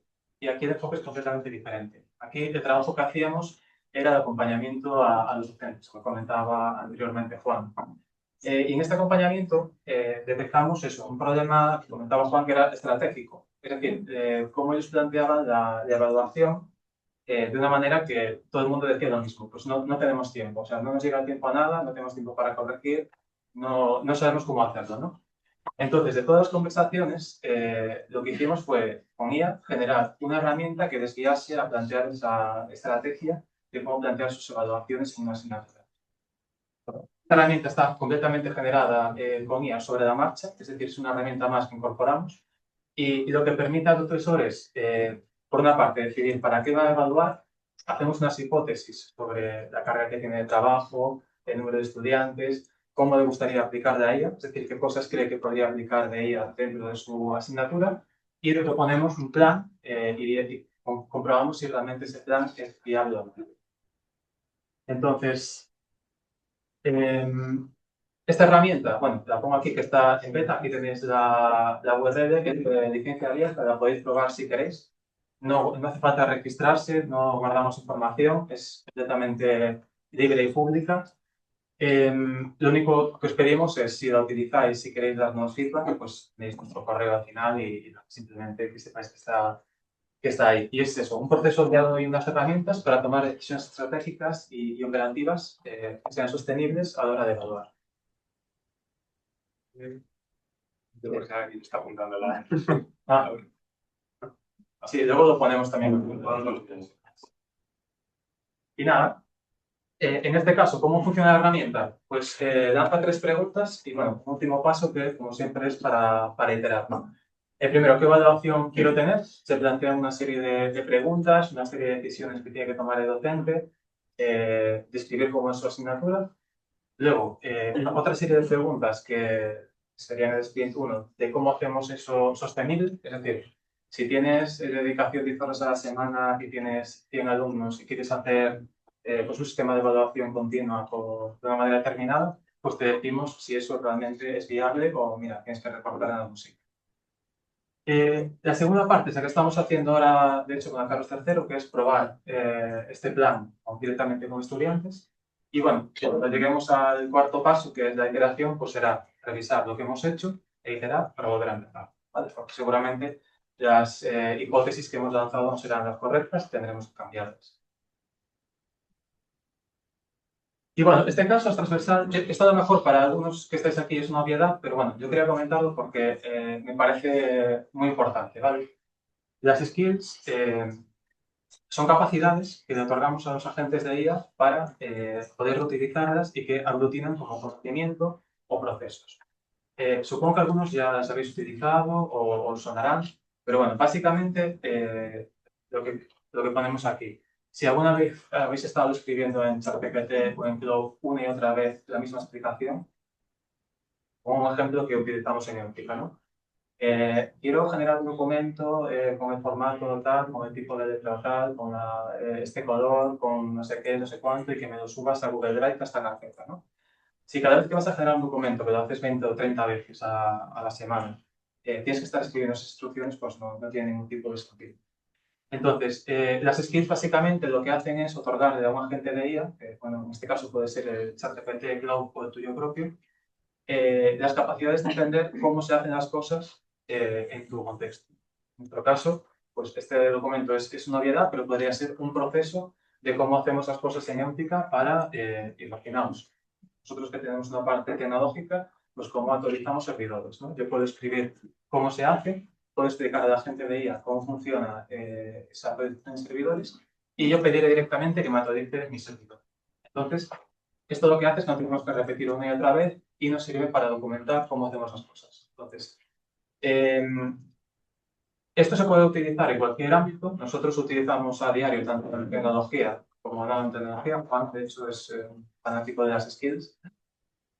y aquí el enfoque es completamente diferente. Aquí el trabajo que hacíamos era de acompañamiento a los docentes, como comentaba anteriormente Juan. Y en este acompañamiento detectamos eso, un problema que comentaba Juan que era estratégico. Es decir, cómo ellos planteaban la evaluación de una manera que todo el mundo decía lo mismo. Pues no tenemos tiempo, o sea, no nos llega el tiempo a nada, no tenemos tiempo para corregir, no sabemos cómo hacerlo, ¿no? Entonces, de todas las conversaciones, lo que hicimos fue, con IA, generar una herramienta que les guiase a plantear esa estrategia de cómo plantear sus evaluaciones en una asignatura. Esta herramienta está completamente generada con IA sobre la marcha, es decir, es una herramienta más que incorporamos y lo que permite a los profesores, por una parte, decidir para qué va a evaluar. Hacemos unas hipótesis sobre la carga que tiene de trabajo, el número de estudiantes, cómo le gustaría aplicar de ella, es decir, qué cosas cree que podría aplicar de ella dentro de su asignatura y le proponemos un plan y comprobamos si realmente ese plan es viable o no. Entonces, esta herramienta, bueno, la pongo aquí que está en beta, aquí tenéis la URL que es de licencia abierta, la podéis probar si queréis. No hace falta registrarse, no guardamos información, es completamente libre y pública. Lo único que os pedimos es si la utilizáis, si queréis darnos feedback, pues tenéis nuestro correo al final y simplemente que sepáis que está ahí. Y es eso, un proceso guiado y unas herramientas para tomar decisiones estratégicas y operativas que sean sostenibles a la hora de evaluar. Porque aquí está apuntando la... Sí, luego lo ponemos también. Y nada, en este caso, ¿cómo funciona la herramienta? Pues lanza 3 preguntas y bueno, un último paso que como siempre es para iterar, ¿no? Primero, ¿qué evaluación quiero tener? Se plantean una serie de preguntas, una serie de decisiones que tiene que tomar el docente, describir cómo es su asignatura. Luego, otra serie de preguntas que serían el sprint 1, de cómo hacemos eso sostenible, es decir, si tienes dedicación 10 horas a la semana y tienes 100 alumnos y quieres hacer pues un sistema de evaluación continua de una manera determinada, pues te decimos si eso realmente es viable o, mira, tienes que recortar en algún sitio. La segunda parte es la que estamos haciendo ahora, de hecho, con la Carlos III, que es probar este plan directamente con estudiantes. Y bueno, cuando lleguemos al cuarto paso, que es la iteración, pues será revisar lo que hemos hecho e iterar para volver a empezar, ¿vale? Porque seguramente las hipótesis que hemos lanzado no serán las correctas, tendremos que cambiarlas. Y bueno, este caso es transversal. Esto a lo mejor para algunos que estáis aquí es una obviedad, pero bueno, yo quería comentarlo porque me parece muy importante, ¿vale? Las skills son capacidades que le otorgamos a los agentes de IA para poder utilizarlas y que aglutinan como conocimiento o procesos. Supongo que algunos ya las habéis utilizado o os sonarán, pero bueno, básicamente lo que ponemos aquí. Si alguna vez habéis estado escribiendo en ChatGPT o en Claude una y otra vez la misma explicación, como un ejemplo que utilizamos en Éutica, ¿no? Quiero generar un documento con el formato tal, con el tipo de letra tal, con este color, con no sé qué, no sé cuánto, y que me lo subas a Google Drive hasta la carpeta, ¿no? Si cada vez que vas a generar un documento, que lo haces 20 o 30 veces a la semana, tienes que estar escribiendo esas instrucciones, pues no tiene ningún tipo de sentido. Entonces, las skills básicamente lo que hacen es otorgarle a un agente de IA, que bueno, en este caso puede ser el ChatGPT, Cloud o el tuyo propio, las capacidades de entender cómo se hacen las cosas en tu contexto. En nuestro caso, pues este documento es una obviedad, pero podría ser un proceso de cómo hacemos las cosas en Éutica para, imaginaos, nosotros que tenemos una parte tecnológica, pues cómo actualizamos servidores, ¿no? Yo puedo escribir cómo se hace, puedo explicar a la gente de IA cómo funciona esa actualización de servidores y yo pediré directamente que me actualice mi servidor. Entonces, esto lo que hace es que no tenemos que repetir una y otra vez y nos sirve para documentar cómo hacemos las cosas. Entonces, esto se puede utilizar en cualquier ámbito. Nosotros utilizamos a diario tanto en tecnología como no en tecnología. Juan, de hecho, es un fanático de las skills.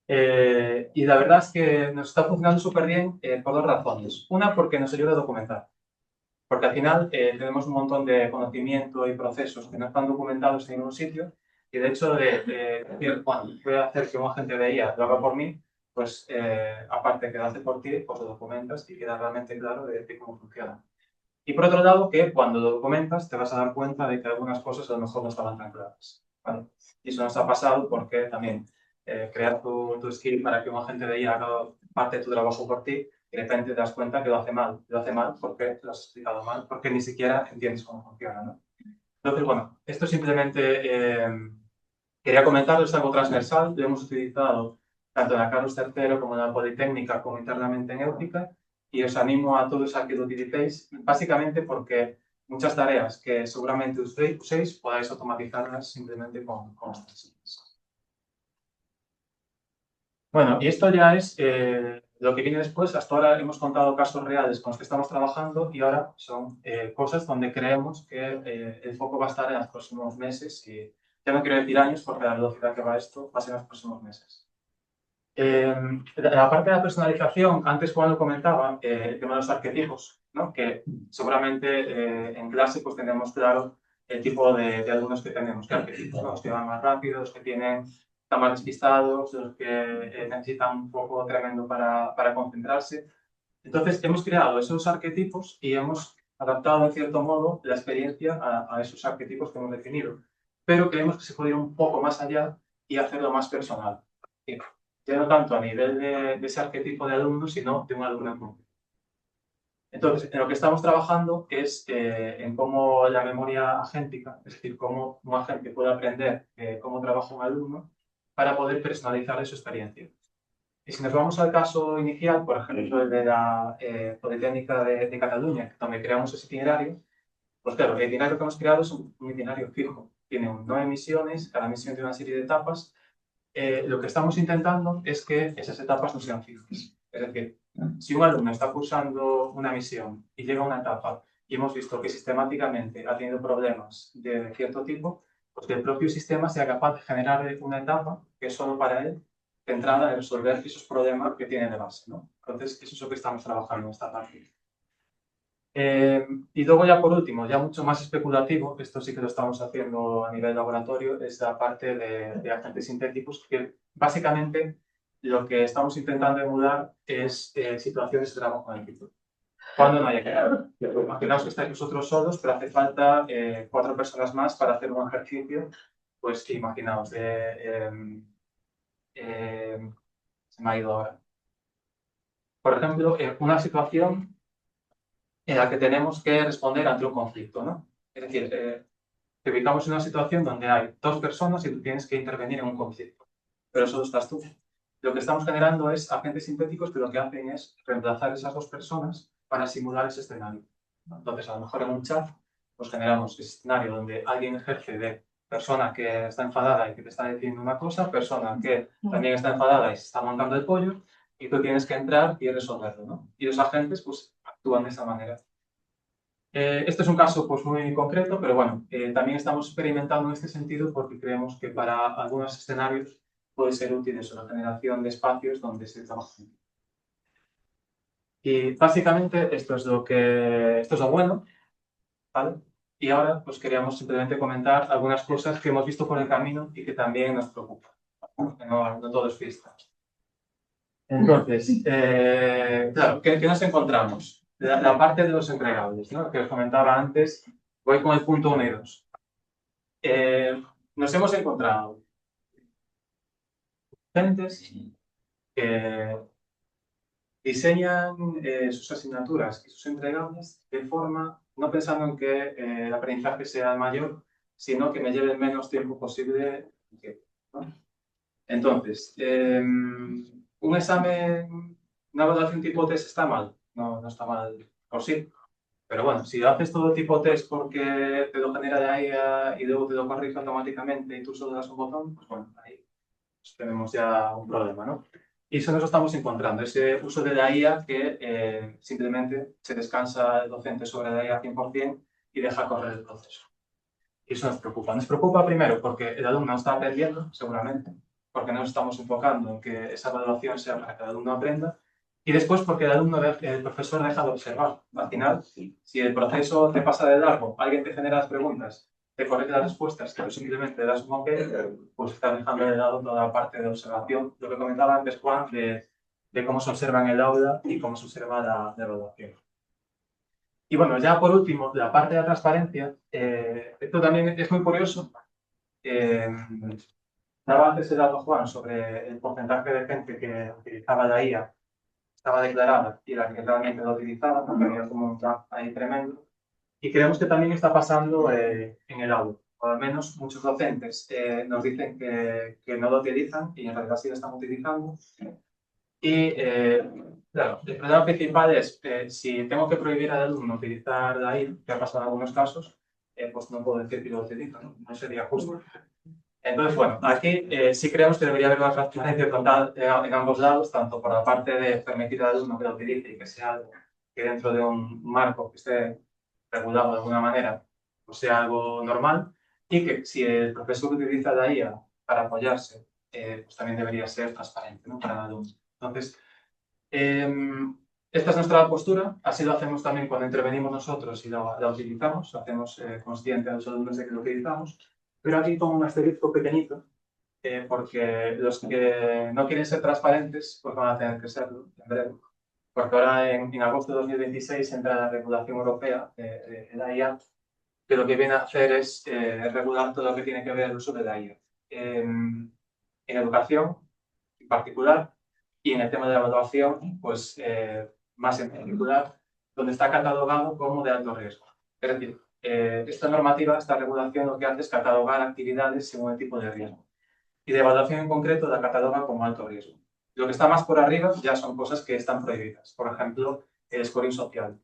Y la verdad es que nos está funcionando súper bien por dos razones. Una, porque nos ayuda a documentar. Porque al final tenemos un montón de conocimiento y procesos que no están documentados en ningún sitio. Y de hecho, de decir, bueno, voy a hacer que un agente de IA lo haga por mí, pues aparte de que lo hace por ti, pues lo documentas y queda realmente claro de cómo funciona. Y por otro lado, que cuando lo documentas te vas a dar cuenta de que algunas cosas a lo mejor no estaban tan claras, ¿vale? Y eso nos ha pasado porque también crear tu skill para que un agente de IA haga parte de tu trabajo por ti y de repente te das cuenta que lo hace mal. Lo hace mal porque lo has explicado mal, porque ni siquiera entiendes cómo funciona, ¿no? Entonces, bueno, esto simplemente quería comentarlo, es algo transversal, lo hemos utilizado tanto en la Carlos III como en la Politécnica como internamente en Éutica y os animo a todos a que lo utilicéis, básicamente porque muchas tareas que seguramente uséis podáis automatizarlas simplemente con estas skills. Bueno, y esto ya es lo que viene después. Hasta ahora hemos contado casos reales con los que estamos trabajando y ahora son cosas donde creemos que el foco va a estar en los próximos meses y ya no quiero decir años porque la velocidad que va esto va a ser en los próximos meses. La parte de la personalización, antes Juan lo comentaba, el tema de los arquetipos, ¿no? Que seguramente en clase pues tenemos claro el tipo de alumnos que tenemos, qué arquetipos, ¿no? Los que van más rápido, los que están más despistados, los que necesitan un poco tremendo para concentrarse. Entonces hemos creado esos arquetipos y hemos adaptado en cierto modo la experiencia a esos arquetipos que hemos definido. Pero creemos que se puede ir un poco más allá y hacerlo más personal. Ya no tanto a nivel de ese arquetipo de alumno, sino de un alumno en concreto. Entonces, en lo que estamos trabajando es en cómo la memoria agéntica, es decir, cómo un agente puede aprender cómo trabaja un alumno para poder personalizar su experiencia. Y si nos vamos al caso inicial, por ejemplo, el de la Politécnica de Cataluña, donde creamos ese itinerario, pues claro, el itinerario que hemos creado es un itinerario fijo. Tiene 9 misiones, cada misión tiene una serie de etapas. Lo que estamos intentando es que esas etapas no sean fijas. Es decir, si un alumno está cursando una misión y llega a una etapa y hemos visto que sistemáticamente ha tenido problemas de cierto tipo, pues que el propio sistema sea capaz de generar una etapa que es solo para él, centrada en resolver esos problemas que tiene de base, ¿no? Entonces, eso es lo que estamos trabajando en esta parte. Y luego ya por último, ya mucho más especulativo, esto sí que lo estamos haciendo a nivel laboratorio, es la parte de agentes sintéticos, que básicamente lo que estamos intentando emular es situaciones de trabajo en equipo. Cuando no haya equipo. Imaginaos que estáis vosotros solos, pero hace falta 4 personas más para hacer un ejercicio, pues imaginaos, se me ha ido ahora. Por ejemplo, una situación en la que tenemos que responder ante un conflicto, ¿no? Es decir, te ubicamos en una situación donde hay 2 personas y tú tienes que intervenir en un conflicto, pero solo estás tú. Lo que estamos generando es agentes sintéticos que lo que hacen es reemplazar esas 2 personas para simular ese escenario. Entonces, a lo mejor en un chat, pues generamos ese escenario donde alguien ejerce de persona que está enfadada y que te está diciendo una cosa, persona que también está enfadada y se está montando el pollo, y tú tienes que entrar y resolverlo, ¿no? Y los agentes, pues, actúan de esa manera. Este es un caso pues, muy concreto, pero bueno, también estamos experimentando en este sentido porque creemos que para algunos escenarios puede ser útil eso, la generación de espacios donde se trabaja. Y básicamente esto es lo bueno, ¿vale? Y ahora pues queríamos simplemente comentar algunas cosas que hemos visto por el camino y que también nos preocupan. No todo es fiesta. Entonces, claro, ¿qué nos encontramos? La parte de los entregables, ¿no? Que os comentaba antes, voy con el punto 1 y 2. Nos hemos encontrado docentes que diseñan sus asignaturas y sus entregables de forma, no pensando en que el aprendizaje sea mayor, sino que me lleve el menos tiempo posible. ¿No? Entonces, un examen, una evaluación tipo test está mal. No está mal por sí. Pero bueno, si haces todo tipo test porque te lo genera la IA y luego te lo corrige automáticamente y tú solo das un botón, pues bueno, ahí pues tenemos ya un problema, ¿no? Y eso nos lo estamos encontrando, ese uso de la IA que simplemente se descansa el docente sobre la IA 100% y deja correr el proceso. Y eso nos preocupa. Nos preocupa primero porque el alumno está aprendiendo, seguramente, porque nos estamos enfocando en que esa evaluación sea para que el alumno aprenda, y después porque el profesor deja de observar. Al final, si el proceso te pasa de largo, alguien te genera las preguntas, te corrige las respuestas, pero simplemente das un OK, pues estás dejando de lado toda la parte de observación, lo que comentaba antes Juan, de cómo se observa en el aula y cómo se observa la evaluación. Y bueno, ya por último, la parte de la transparencia, esto también es muy curioso. Daba antes el dato Juan sobre el porcentaje de gente que utilizaba la IA, estaba declarada y la que realmente la utilizaba, porque había como un gap ahí tremendo. Y creemos que también está pasando en el aula, o al menos muchos docentes nos dicen que no lo utilizan y en realidad sí lo están utilizando. Y claro, el problema principal es si tengo que prohibir al alumno utilizar la IA, que ha pasado en algunos casos, pues no puedo decir que lo utilizo, no sería justo. Entonces, bueno, aquí sí creemos que debería haber una transparencia total en ambos lados, tanto por la parte de permitir al alumno que lo utilice y que sea algo que dentro de un marco que esté regulado de alguna manera, pues sea algo normal, y que si el profesor utiliza la IA para apoyarse, pues también debería ser transparente, ¿no?, para el alumno. Entonces, esta es nuestra postura, así lo hacemos también cuando intervenimos nosotros y la utilizamos, hacemos consciente a los alumnos de que lo utilizamos. Pero aquí pongo un asterisco pequeñito, porque los que no quieren ser transparentes, pues van a tener que serlo en breve. Porque ahora en agosto de 2026 entra la regulación europea de la IA, que lo que viene a hacer es regular todo lo que tiene que ver el uso de la IA. En educación, en particular, y en el tema de la evaluación, pues más en particular, donde está catalogado como de alto riesgo. Es decir, esta normativa, esta regulación, lo que hace es catalogar actividades según el tipo de riesgo. Y de evaluación en concreto la cataloga como alto riesgo. Lo que está más por arriba ya son cosas que están prohibidas. Por ejemplo, el scoring social.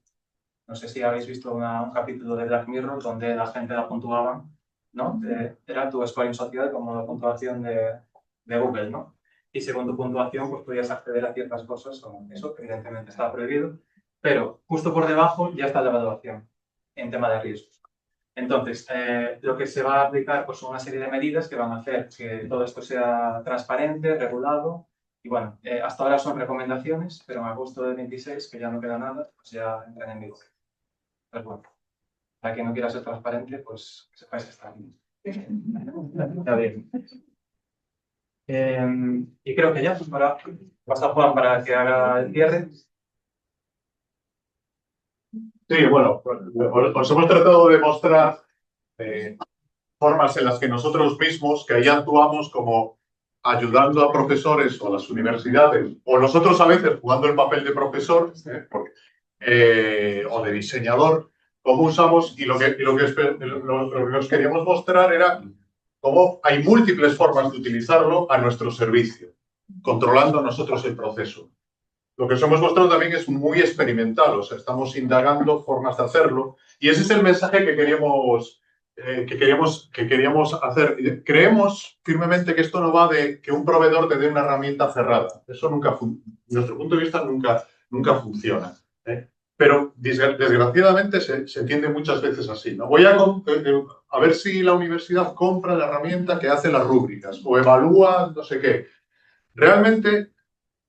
No sé si habéis visto un capítulo de Black Mirror donde la gente la puntuaba, ¿no? Era tu scoring social como la puntuación de Google, ¿no? Y según tu puntuación, pues podías acceder a ciertas cosas, como eso, que evidentemente estaba prohibido, pero justo por debajo ya está la evaluación en tema de riesgos. Entonces, lo que se va a aplicar pues, son una serie de medidas que van a hacer que todo esto sea transparente, regulado, y bueno, hasta ahora son recomendaciones, pero en agosto del 26, que ya no queda nada, pues ya entran en vigor. Pues bueno, para quien no quiera ser transparente, pues que sepáis que está bien. Está bien. Y creo que ya, pues para pasar a Juan para que haga el cierre. Sí, bueno, os hemos tratado de mostrar formas en las que nosotros mismos, que ahí actuamos como ayudando a profesores o a las universidades, o nosotros a veces jugando el papel de profesor o de diseñador, cómo usamos, y lo que os queríamos mostrar era cómo hay múltiples formas de utilizarlo a nuestro servicio, controlando nosotros el proceso. Lo que os hemos mostrado también es muy experimental, o sea, estamos indagando formas de hacerlo, y ese es el mensaje que queríamos hacer. Creemos firmemente que esto no va de que un proveedor te dé una herramienta cerrada. Eso nunca, desde nuestro punto de vista, nunca funciona. Pero desgraciadamente se entiende muchas veces así, ¿no? Voy a ver si la universidad compra la herramienta que hace las rúbricas o evalúa no sé qué. Realmente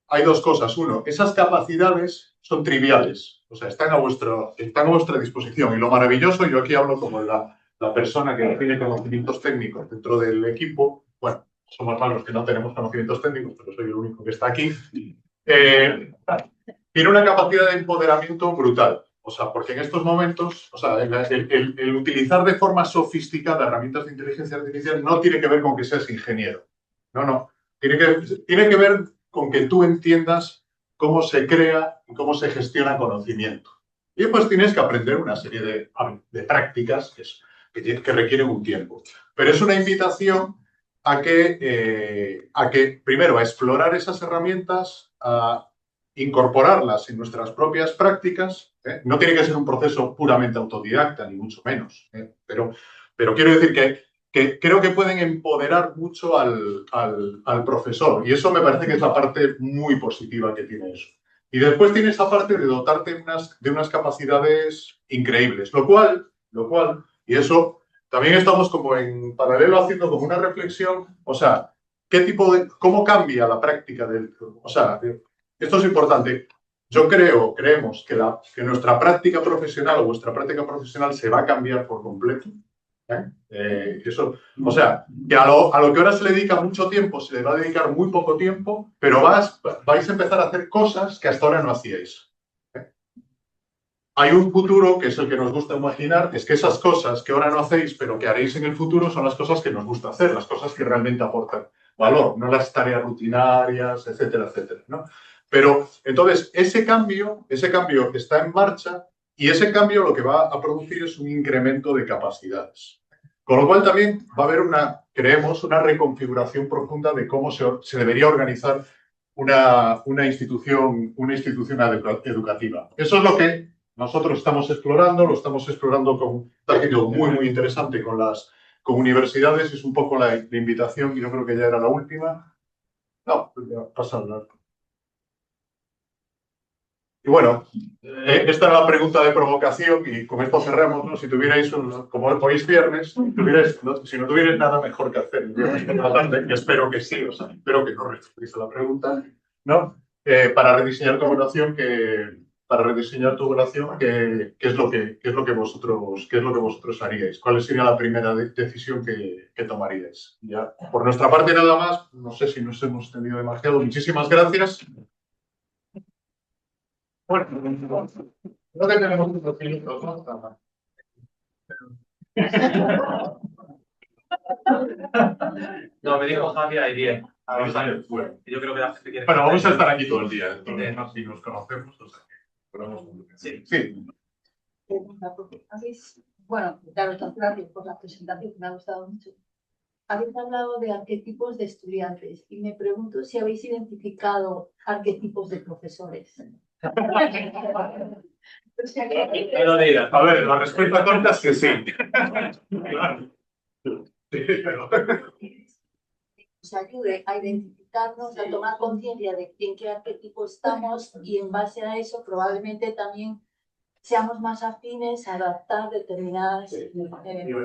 hay dos cosas. Uno, esas capacidades son triviales, o sea, están a vuestra disposición. Y lo maravilloso, yo aquí hablo como la persona que tiene conocimientos técnicos dentro del equipo. Bueno, somos más los que no tenemos conocimientos técnicos, pero soy el único que está aquí. Tiene una capacidad de empoderamiento brutal. O sea, porque en estos momentos, o sea, el utilizar de forma sofisticada herramientas de inteligencia artificial no tiene que ver con que seas ingeniero. No. Tiene que ver con que tú entiendas cómo se crea y cómo se gestiona conocimiento. Y después tienes que aprender una serie de prácticas que requieren un tiempo. Pero es una invitación a que primero, a explorar esas herramientas, a incorporarlas en nuestras propias prácticas. No tiene que ser un proceso puramente autodidacta, ni mucho menos. Pero quiero decir que creo que pueden empoderar mucho al profesor. Y eso me parece que es la parte muy positiva que tiene eso. Y después tiene esa parte de dotarte de unas capacidades increíbles, lo cual, y eso también estamos como en paralelo haciendo como una reflexión, o sea, cómo cambia la práctica del, o sea, esto es importante. Yo creemos que nuestra práctica profesional o vuestra práctica profesional se va a cambiar por completo. Eso, o sea, que a lo que ahora se le dedica mucho tiempo, se le va a dedicar muy poco tiempo, pero vais a empezar a hacer cosas que hasta ahora no hacíais. Hay un futuro que es el que nos gusta imaginar, es que esas cosas que ahora no hacéis, pero que haréis en el futuro, son las cosas que nos gusta hacer, las cosas que realmente aportan valor, no las tareas rutinarias, etcétera, etcétera, ¿no? Pero entonces ese cambio está en marcha y ese cambio lo que va a producir es un incremento de capacidades. Con lo cual también va a haber creemos, una reconfiguración profunda de cómo se debería organizar una institución educativa. Eso es lo que nosotros estamos explorando, lo estamos explorando está siendo muy, muy interesante con universidades, es un poco la invitación, y yo creo que ya era la última. No, pasarla. Y bueno, esta era la pregunta de provocación y con esto cerramos, ¿no? Si tuvierais, como hoy es viernes, si no tuvierais nada mejor que hacer el viernes por la tarde, que espero que sí, o sea, espero que no respondéis a la pregunta, ¿no? Para rediseñar tu evaluación, ¿qué es lo que vosotros haríais? ¿Cuál sería la primera decisión que tomaríais? Ya, por nuestra parte nada más, no sé si nos hemos extendido demasiado. Muchísimas gracias. Bueno, creo que tenemos unos minutos, ¿no? No, me dijo Javi hay 10. Bueno. Yo creo que la gente quiere... Bueno, vamos a estar aquí todo el día, entonces así nos conocemos, o sea que podemos... Sí. Sí. Bueno, claro, gracias por la presentación, que me ha gustado mucho. Habéis hablado de arquetipos de estudiantes y me pregunto si habéis identificado arquetipos de profesores. No lo digas. A ver, la respuesta corta es que sí. Claro. Sí, pero... Nos ayude a identificarnos, a tomar conciencia de en qué arquetipo estamos y en base a eso probablemente también seamos más afines a adaptar determinadas... Sí. Y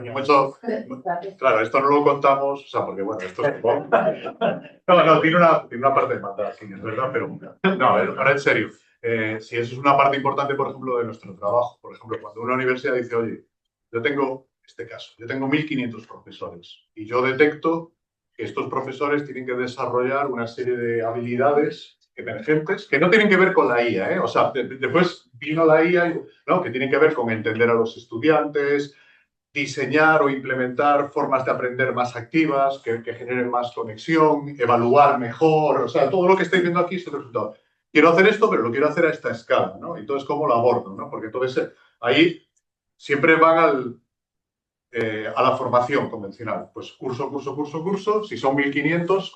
mucho, claro, esto no lo contamos, o sea, porque bueno, esto es... No, tiene una parte de maldad, sí, es verdad, pero no, a ver, ahora en serio. Si eso es una parte importante, por ejemplo, de nuestro trabajo. Por ejemplo, cuando una universidad dice, oye, yo tengo 1.500 profesores y yo detecto que estos profesores tienen que desarrollar una serie de habilidades emergentes que no tienen que ver con la IA, ¿eh? O sea, después vino la IA, ¿no? Que tienen que ver con entender a los estudiantes, diseñar o implementar formas de aprender más activas, que generen más conexión, evaluar mejor, o sea, todo lo que estáis viendo aquí es el resultado. Quiero hacer esto, pero lo quiero hacer a esta escala, ¿no? Entonces, ¿cómo lo abordo, no? Porque entonces ahí siempre van a la formación convencional. Pues curso. Si son 1.500,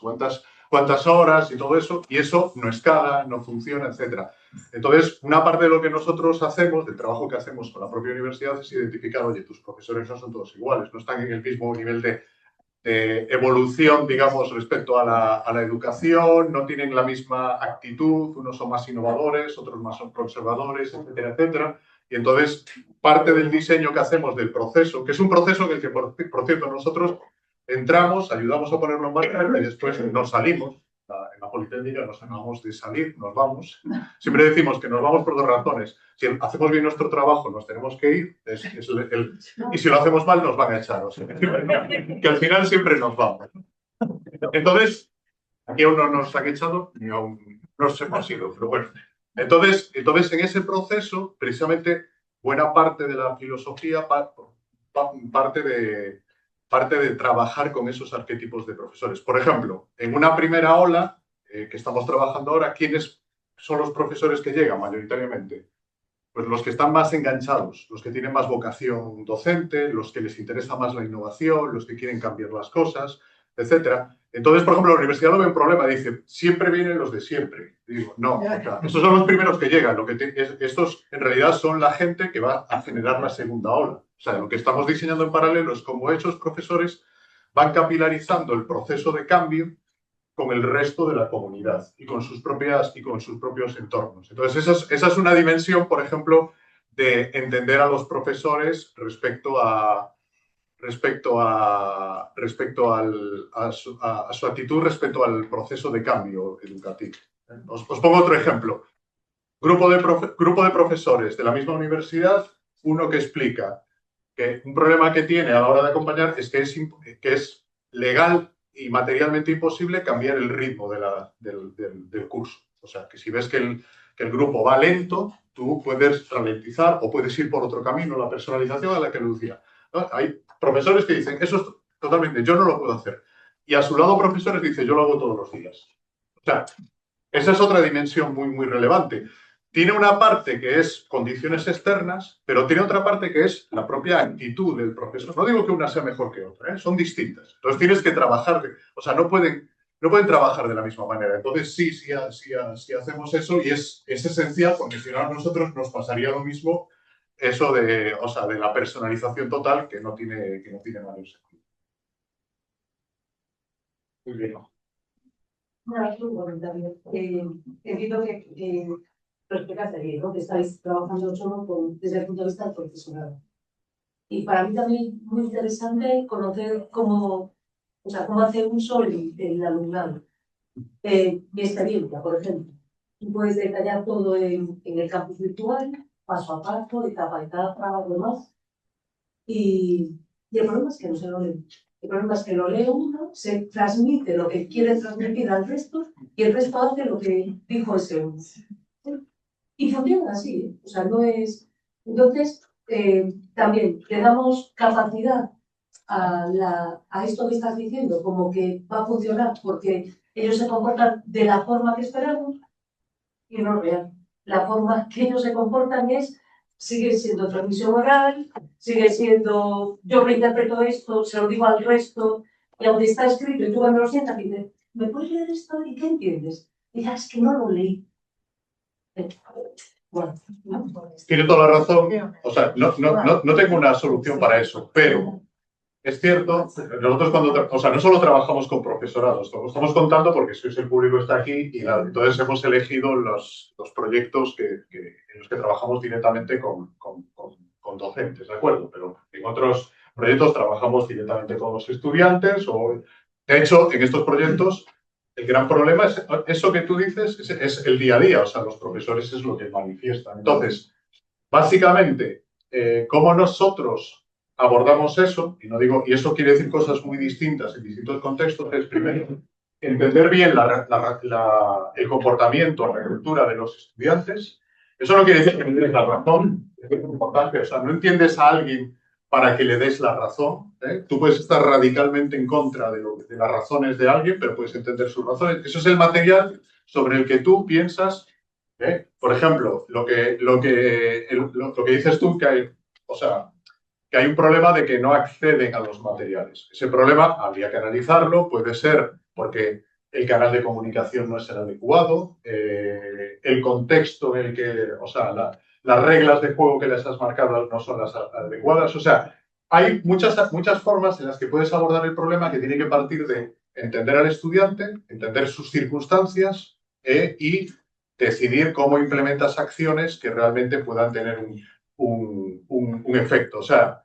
¿cuántas horas y todo eso? Y eso no escala, no funciona, etc. Entonces, una parte de lo que nosotros hacemos, del trabajo que hacemos con la propia universidad, es identificar, oye, tus profesores no son todos iguales, no están en el mismo nivel de evolución, digamos, respecto a la educación, no tienen la misma actitud, unos son más innovadores, otros más son conservadores, etcétera, etcétera. Y entonces, parte del diseño que hacemos del proceso, que es un proceso en el que, por cierto, nosotros entramos, ayudamos a ponerlo en marcha y después nos salimos. En la Politécnica nos acabamos de salir, nos vamos. Siempre decimos que nos vamos por dos razones. Si hacemos bien nuestro trabajo, nos tenemos que ir, y si lo hacemos mal, nos van a echar. O sea, que al final siempre nos vamos. Entonces, aquí aún no nos han echado, ni aún no se hemos ido, pero bueno. Entonces, en ese proceso, precisamente, buena parte de la filosofía parte de trabajar con esos arquetipos de profesores. Por ejemplo, en una primera ola que estamos trabajando ahora, ¿quiénes son los profesores que llegan mayoritariamente? Pues los que están más enganchados, los que tienen más vocación docente, los que les interesa más la innovación, los que quieren cambiar las cosas, etcétera. Entonces, por ejemplo, la universidad no ve un problema, dice, siempre vienen los de siempre. Digo, no, o sea, estos son los primeros que llegan, estos en realidad son la gente que va a generar la segunda ola. O sea, lo que estamos diseñando en paralelo es cómo esos profesores van capilarizando el proceso de cambio con el resto de la comunidad y con sus propios entornos. Entonces, esa es una dimensión, por ejemplo, de entender a los profesores respecto a su actitud respecto al proceso de cambio educativo. Os pongo otro ejemplo. Grupo de profesores de la misma universidad, uno que explica que un problema que tiene a la hora de acompañar es que es legal y materialmente imposible cambiar el ritmo del curso. O sea, que si ves que el grupo va lento, tú puedes ralentizar o puedes ir por otro camino, la personalización a la que lucía. ¿No? Hay profesores que dicen, eso es totalmente, yo no lo puedo hacer. Y a su lado profesores dicen, yo lo hago todos los días. O sea, esa es otra dimensión muy, muy relevante. Tiene una parte que es condiciones externas, pero tiene otra parte que es la propia actitud del profesor. No digo que una sea mejor que otra, son distintas. Entonces tienes que trabajar, o sea, no pueden trabajar de la misma manera. Entonces sí hacemos eso y es esencial, porque si no a nosotros nos pasaría lo mismo eso de la personalización total que no tiene mayor sentido. Muy bien. Un comentario. Entiendo que lo explicaste bien, ¿no? Que estáis trabajando solo desde el punto de vista del profesorado. Y para mí también muy interesante conocer cómo hace uso el alumnado. Mi experiencia, por ejemplo. Tú puedes detallar todo en el campus virtual, paso a paso, etapa a etapa, demás. Y el problema es que no se lo lee. El problema es que lo lee uno, se transmite lo que quiere transmitir al resto y el resto hace lo que dijo ese uno. Y funciona así, ¿eh? O sea, no es... Entonces, también le damos capacidad a esto que estás diciendo, como que va a funcionar porque ellos se comportan de la forma que esperamos y no real. La forma que ellos se comportan sigue siendo transmisión oral, sigue siendo yo reinterpreto esto, se lo digo al resto, y aunque está escrito y tú cuando lo sientas dices, ¿me puedes leer esto? ¿Y qué entiendes? Y ya, es que no lo leí. Bueno, tiene toda la razón. O sea, no tengo una solución para eso, pero es cierto, nosotros no solo trabajamos con profesorados, lo estamos contando porque sois el público que está aquí y entonces hemos elegido los proyectos en los que trabajamos directamente con docentes, ¿de acuerdo? Pero en otros proyectos trabajamos directamente con los estudiantes de hecho, en estos proyectos el gran problema es eso que tú dices, es el día a día, o sea, los profesores es lo que manifiestan. Entonces, básicamente, cómo nosotros abordamos eso, y eso quiere decir cosas muy distintas en distintos contextos, es primero entender bien el comportamiento, la cultura de los estudiantes. Eso no quiere decir que le des la razón, es muy importante, o sea, no entiendes a alguien para que le des la razón. Tú puedes estar radicalmente en contra de las razones de alguien, pero puedes entender sus razones. Eso es el material sobre el que tú piensas. Por ejemplo, lo que dices tú, que hay un problema de que no acceden a los materiales. Ese problema habría que analizarlo, puede ser porque el canal de comunicación no es el adecuado, el contexto en el que, las reglas de juego que les has marcado no son las adecuadas. O sea, hay muchas formas en las que puedes abordar el problema que tiene que partir de entender al estudiante, entender sus circunstancias y decidir cómo implementas acciones que realmente puedan tener un efecto. O sea,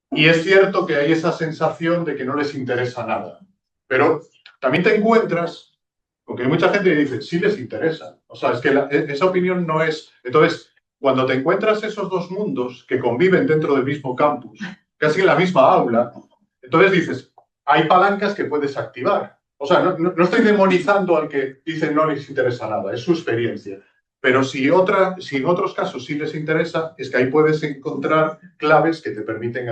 y es cierto que hay esa sensación de que no les interesa nada, pero también te encuentras, porque hay mucha gente que dice, sí les interesa. O sea, es que esa opinión no es... Entonces, cuando te encuentras esos dos mundos que conviven dentro del mismo campus, casi en la misma aula, entonces dices, hay palancas que puedes activar. O sea, no estoy demonizando al que dice no les interesa nada, es su experiencia. Pero si en otros casos sí les interesa, es que ahí puedes encontrar claves que te permiten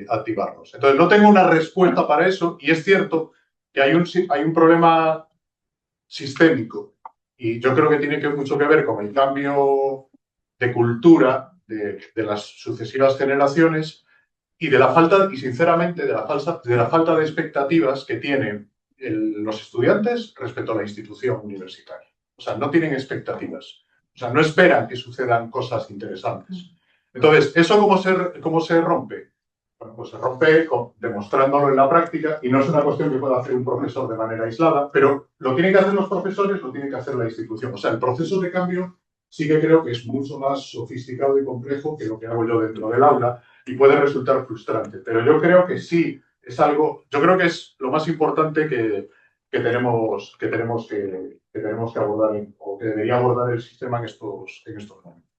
activarlos. Entonces, no tengo una respuesta para eso y es cierto que hay un problema sistémico y yo creo que tiene mucho que ver con el cambio de cultura de las sucesivas generaciones y sinceramente, de la falta de expectativas que tienen los estudiantes respecto a la institución universitaria. O sea, no tienen expectativas. O sea, no esperan que sucedan cosas interesantes. Entonces, ¿eso cómo se rompe? bueno, pues se rompe demostrándolo en la práctica y no es una cuestión que pueda hacer un profesor de manera aislada, pero lo tienen que hacer los profesores, lo tiene que hacer la institución. O sea, el proceso de cambio sí que creo que es mucho más sofisticado y complejo que lo que hago yo dentro del aula y puede resultar frustrante. Pero yo creo que sí es algo, yo creo que es lo más importante que tenemos que abordar o que debería abordar el sistema en estos momentos.